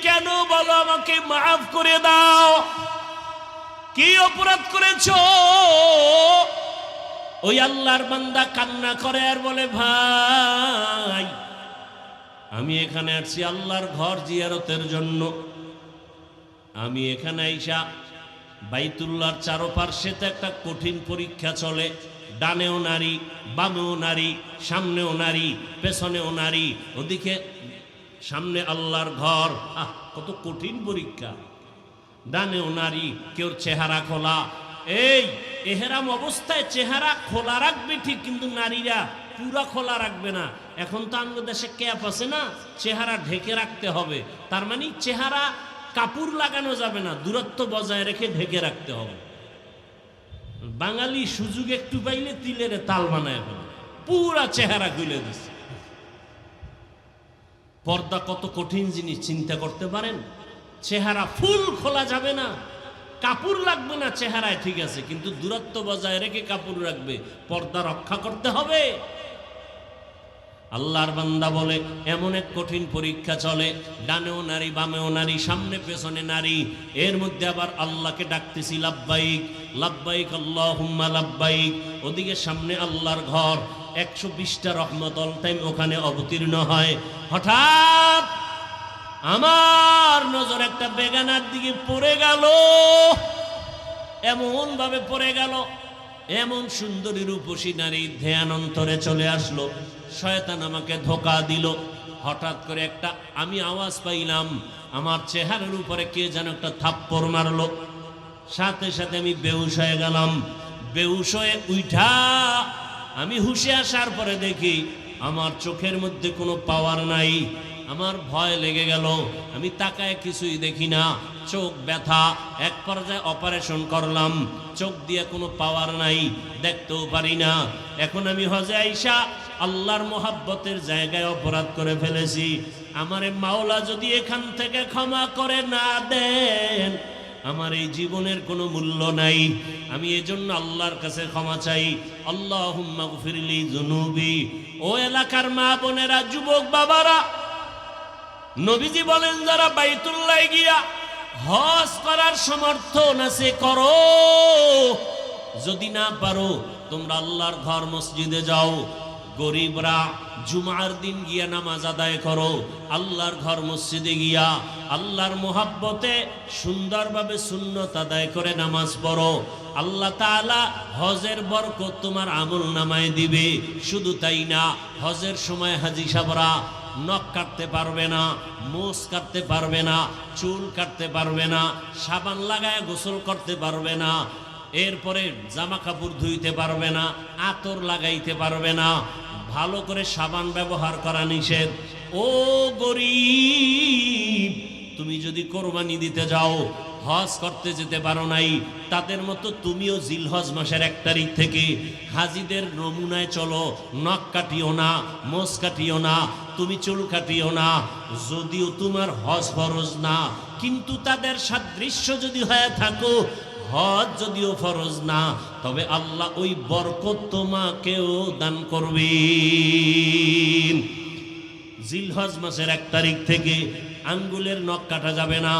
কেন বলো আমাকে মাফ করে দাও? কি অপরাধ করেছো? ওই আল্লাহর বান্দা কান্না করে আর বলে, ভাই আমি এখানে আসছি আল্লাহর ঘর জিয়ারতের জন্য। আমি এখানে আইসা বাইতুল্লাহর চারপাশে একটা কঠিন পরীক্ষা চলে, ডানেও নারী, বামেও নারী, সামনেও নারী, পেছনেও নারী, ওদিকে সামনে আল্লাহর ঘর। কত কঠিন পরীক্ষা। ডানেও নারী, কেউ চেহারা খোলা। এই এহরাম অবস্থায় চেহারা খোলা রাখবে ঠিক, কিন্তু নারীরা পুরা খোলা রাখবে না। এখন তো আমাদের দেশে ক্যাপ আছে না, চেহারা ঢেকে রাখতে হবে। তার মানে চেহারা কাপড় লাগানো যাবে না, দূরত্ব বজায় রেখে ঢেকে রাখতে হবে। বাঙালি সুযোগ একটু পাইলে তিলের তাল বানায় ফেলে, পুরা চেহারা খুলে দিচ্ছে। পর্দা কত কঠিন জিনিস চিন্তা করতে পারেন? চেহারা ফুল খোলা যাবে না, কাপড় লাগবে না চেহারায়, ঠিক আছে, কিন্তু দূরত্ব বজায় রেখে কাপড় রাখবে, পর্দা রক্ষা করতে হবে। আল্লাহর বান্দা বলে এমন এক কঠিন পরীক্ষা চলে, ডানেও নারী, বামেও নারী, সামনে পেছনে নারী। এর মধ্যে আবার আল্লাহকে ডাকতেছি লাব্বাইক লাব্বাইক আল্লাহুম্মা লাব্বাইক। ওদিকে সামনে আল্লাহর ঘর, 120টা রহমত অল টাইম ওখানে অবতীর্ণ হয়। হঠাৎ আমার নজর একটা বেগানার দিকে পড়ে গেল, এমন ভাবে পড়ে গেল, এমন সুন্দরী রূপসী নারী ধ্যান অন্তরে চলে আসলো। শয়তান আমাকে ধোঁকা দিল। হঠাৎ করে একটা আমি আওয়াজ পাইলাম, আমার চেহারার উপরে কে যেন একটা থাপ্পড় মারলো। সাথে সাথে আমি বেহুশ হয়ে গেলাম। বেহুশ হয়ে উঠা আমি হুশে আসার পরে দেখি আমার চোখের মধ্যে কোনো পাওয়ার নাই। আমার ভয় লেগে গেল, আমি তাকায় কিছুই দেখি না, চোখ ব্যথা। এক পর্যায়ে অপারেশন করলাম, চোখ দিয়ে কোনো পাওয়ার নাই, দেখতেও পারি না। এখন আমি হজে আইসা আল্লাহর মোহাব্বতের জায়গায় অপরাধ করে ফেলেছি। আমারে মাওলা যদি এখান থেকে ক্ষমা করে না দেন, আমার এই জীবনের কোনো মূল্য নাই। আমি এজন্য আল্লাহর কাছে ক্ষমা চাই। আল্লাহুম্মা গফিরলি যুনুবি। ও এলাকার মা বোনেরা, যুবক বাবারা, নবীজি বলেন যারা বাইতুল্লাহ গিয়া হজ করার সমর্থন আছে করো, যদি না পারো তোমরা আল্লাহর ঘর মসজিদে যাও। গরিবরা জুমার দিন গিয়া নামাজ আদায় করো, আল্লাহর ঘর মসজিদে গিয়া আল্লাহর মোহাব্বতে সুন্দরভাবে সুন্নত আদায় করে নামাজ পড়ো। আল্লাহ তাআলা হজের বরকত তোমার আমল নামায় দিবে। শুধু তাই না, হজের সময় হাজী সাহেবরা নখ কাটতে পারবে না, মোষ কাটতে পারবে না, চুল কাটতে পারবে না, সাবান লাগায় গোসল করতে পারবে না, এরপরে জামা কাপড় ধুইতে পারবে না, আতর লাগাইতে পারবে না, ভালো করে সাবান ব্যবহার করা নিষেধ। ও গরিব, তুমি যদি কোরবানি দিতে যাও, হজ করতে যেতে পারো নাই, তাদের মতো তুমিও জিলহজ মাসের 1 তারিখ থেকে হাজিদের নমুনায় চলো। নখ কাটিও না, মোষ কাটিও না, তুমি চুল কাটিও না। যদিও তোমার হজ ফরজ না, কিন্তু তাদের সাদৃশ্য যদি হয়ে থাকো, হজ যদিও ফরজ না, তবে আল্লাহ ওই বরকত তোমাকেও দান করবেন। জিলহজ মাসের 1 তারিখ থেকে আঙ্গুলের নখ কাটা যাবে না,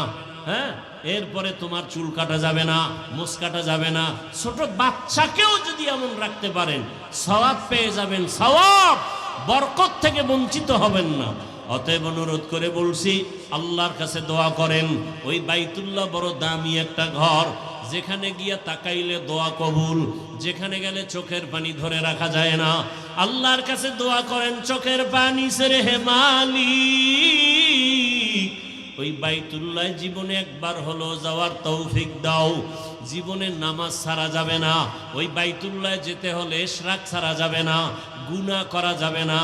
হ্যাঁ, এরপরে তোমার চুল কাটা যাবে না, মোষ কাটা যাবে না। ছোট বাচ্চাকেও যদি এমন রাখতে পারেন, সওয়াব পেয়ে যাবেন, সওয়াব, বরকত থেকে বঞ্চিত হবেন না। অতএব অনুরোধ করে বলছি, আল্লাহর কাছে দোয়া করেন। ওই বাইতুল্লাহ বড় দামি একটা ঘর, যেখানে গিয়া তাকাইলে দোয়া কবুল, যেখানে গেলে চোখের পানি ধরে রাখা যায় না। আল্লাহর কাছে দোয়া করেন, চোখের পানি ছেড়ে হে মালিক, ওই বাইতুল্লাহ জীবনে একবার হলো যাওয়ার তৌফিক দাও। জীবনে নামাজ ছাড়া যাবে না, ওই বাইতুল্লাহ যেতে হলে ইশরাক ছাড়া যাবে না, গুনাহ করা যাবে না।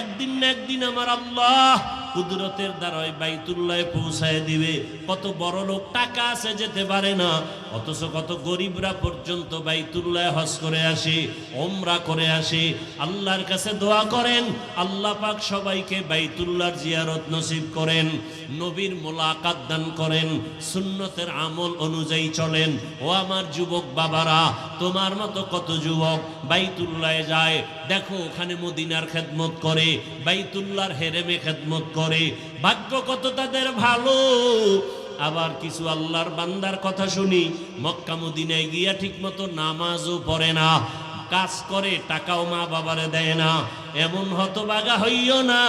একদিন না একদিন আমার আল্লাহ কুদরতের দ্বারা ওই বাইতুল্লাহে পৌঁছায় দিবে। কত বড় লোক টাকা আছে যেতে পারে না, অথচ কত গরিবরা পর্যন্ত বাইতুল্লাহে হজ করে আসে, ওমরা করে আসে। আল্লাহর কাছে দোয়া করেন আল্লাহ পাক সবাইকে বাইতুল্লাহর জিয়ারত নসিব করেন, নবীর মোলাকাত দান করেন, সুন্নতের আমল অনুযায়ী চলেন। ও আমার যুবক বাবারা, তোমার মতো কত যুবক বাইতুল্লাহে যায়, দেখো ওখানে মদিনার খেদমত করে, বাইতুল্লাহর হেরেমে খেদমত করে, ভাগ্য কত তাদের ভালো। আবার কিছু আল্লাহর বান্দার কথা শুনি, মক্কা মদিনায় গিয়া ঠিক মতো নামাজও পড়ে না, কাজ করে টাকাও মা বাবারে দেয় না। এমন হতবাগা হইও না,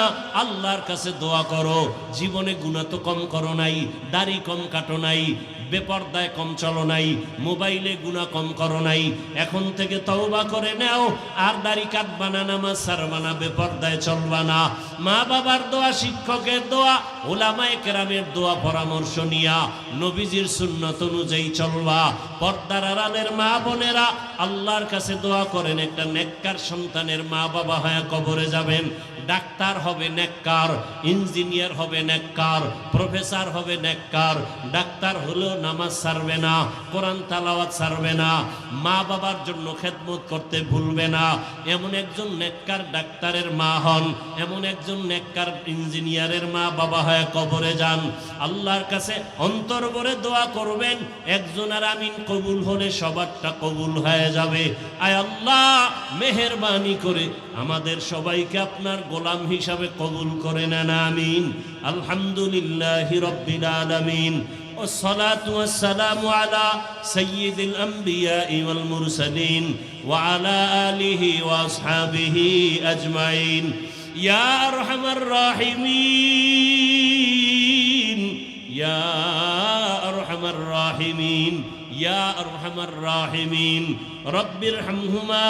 আল্লাহর কাছে দোয়া করো। জীবনে গুনাহ তো কম করো নাই, দাড়ি কম কাটো নাই, বেপরদায় কম চলো নাই, মোবাইলে গুনাহ কম করো নাই। এখন থেকে তওবা করে নাও, আর দাড়ি কাটবা না, নামাজ ছাড়বা না, বেপরদায় চলবা না। মা বাবার দোয়া, শিক্ষকের দোয়া, উলামায়ে কেরামের দোয়া পরামর্শ নিয়া নবীজির সুন্নত অনুযায়ী চলবা। পর্দার আড়ালের মা বোনেরা আল্লাহর কাছে দোয়া করেন, একটা নেককার সন্তানের মা বাবা হয়ে কবরে যাবেন। ডাক্তার হবে নেককার, ইঞ্জিনিয়ার হবে নেককার, প্রফেসর হবে নেককার। ডাক্তার হলেও নামাজ ছাড়বে না, কোরআন তালাওয়াত ছাড়বে না, মা বাবার জন্য খেদমত করতে ভুলবে না। এমন একজন নেককার ডাক্তারের মা হন, এমন একজন নেককার ইঞ্জিনিয়ারের মা বাবা হয়ে কবরে যান। আল্লাহর কাছে অন্তর ভরে দোয়া করবেন, একজনের আমিন কবুল হলে সবারটা কবুল হয়ে যাবে। আয় আল্লাহ, মেহেরবানি করে আমাদের সবাইকে আপনার গোলাম হিসাবে কবুল করে নেন, আমিন। আলহামদুলিল্লাহি রাব্বিল আলামিন, والصلاة والسلام على سيد الأنبياء والمرسلين وعلى آله وأصحابه أجمعين يا أرحم الراحمين يا أرحم الراحمين يا أرحم الراحمين رب ارحمهما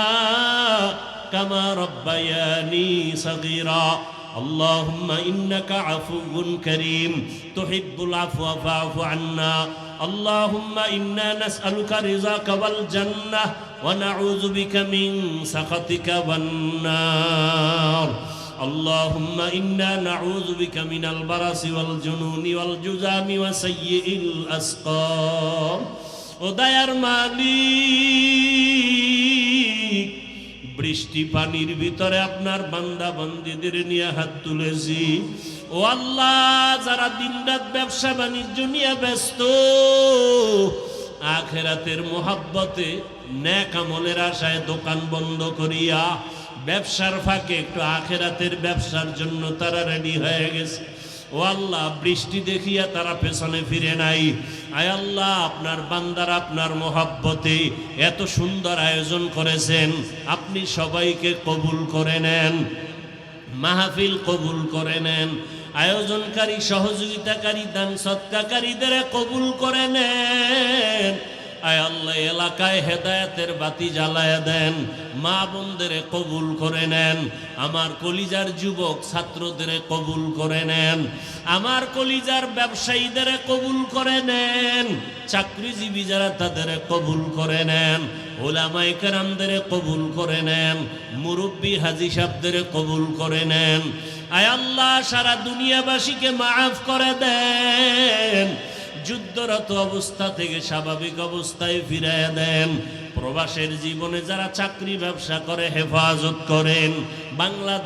كما ربياني صغيرا اللهم إنك عفو كريم تحب العفو فاعف عنا اللهم إنا نسألك رضاك والجنة ونعوذ بك من سخطك والنار اللهم إنا نعوذ بك من البرص والجنون والجذام وسيء الأسقام ودير মালিক, বৃষ্টি পানির ভিতরে আপনার বান্দা বান্দীদের নিয়ে হাত তুলেছি। ও আল্লাহ, যারা দিনরাত ব্যবসা বাণিজ্য নিয়ে ব্যস্ত, আখিরাতের মোহাব্বতে নেক আমলের আশায় দোকান বন্ধ করিয়া ব্যবসার ফাঁকে একটু আখিরাতের ব্যবসার জন্য তারা রেডি হয়ে গেছে। ও আল্লাহ, বৃষ্টি দেখিয়া তারা পেছনে ফিরে নাই। আয় আল্লাহ, আপনার বান্দারা আপনার মোহাব্বতে এত সুন্দর আয়োজন করেছেন, আপনি সবাইকে কবুল করে নেন, মাহফিল কবুল করে নেন, আয়োজনকারী সহযোগিতাকারী দান সৎকারীদের কবুল করে নেন। আয় আল্লাহ, এলাকায় হেদায়েতের বাতি জ্বালায়া দেন, মা বোনদের কবুল করে নেন, আমার কলিজার যুবক ছাত্রদের কবুল করে নেন, আমার কলিজার ব্যবসায়ীদের কবুল করে নেন, চাকরিজীবী যারা তাদের কবুল করে নেন, উলামায়ে কেরামদের কবুল করে নেন, মুরব্বী হাজী সাহেবদের কবুল করে নেন। আয় আল্লাহ, সারা দুনিয়াবাসীকে মাফ করে দেন, যুদ্ধরত অবস্থা থেকে স্বাভাবিক অবস্থায় ফিরাইয়া দেন। প্রবাসের জীবনে যারা চাকরি ব্যবসা করে হেফাজত করেন, বাংলাদেশ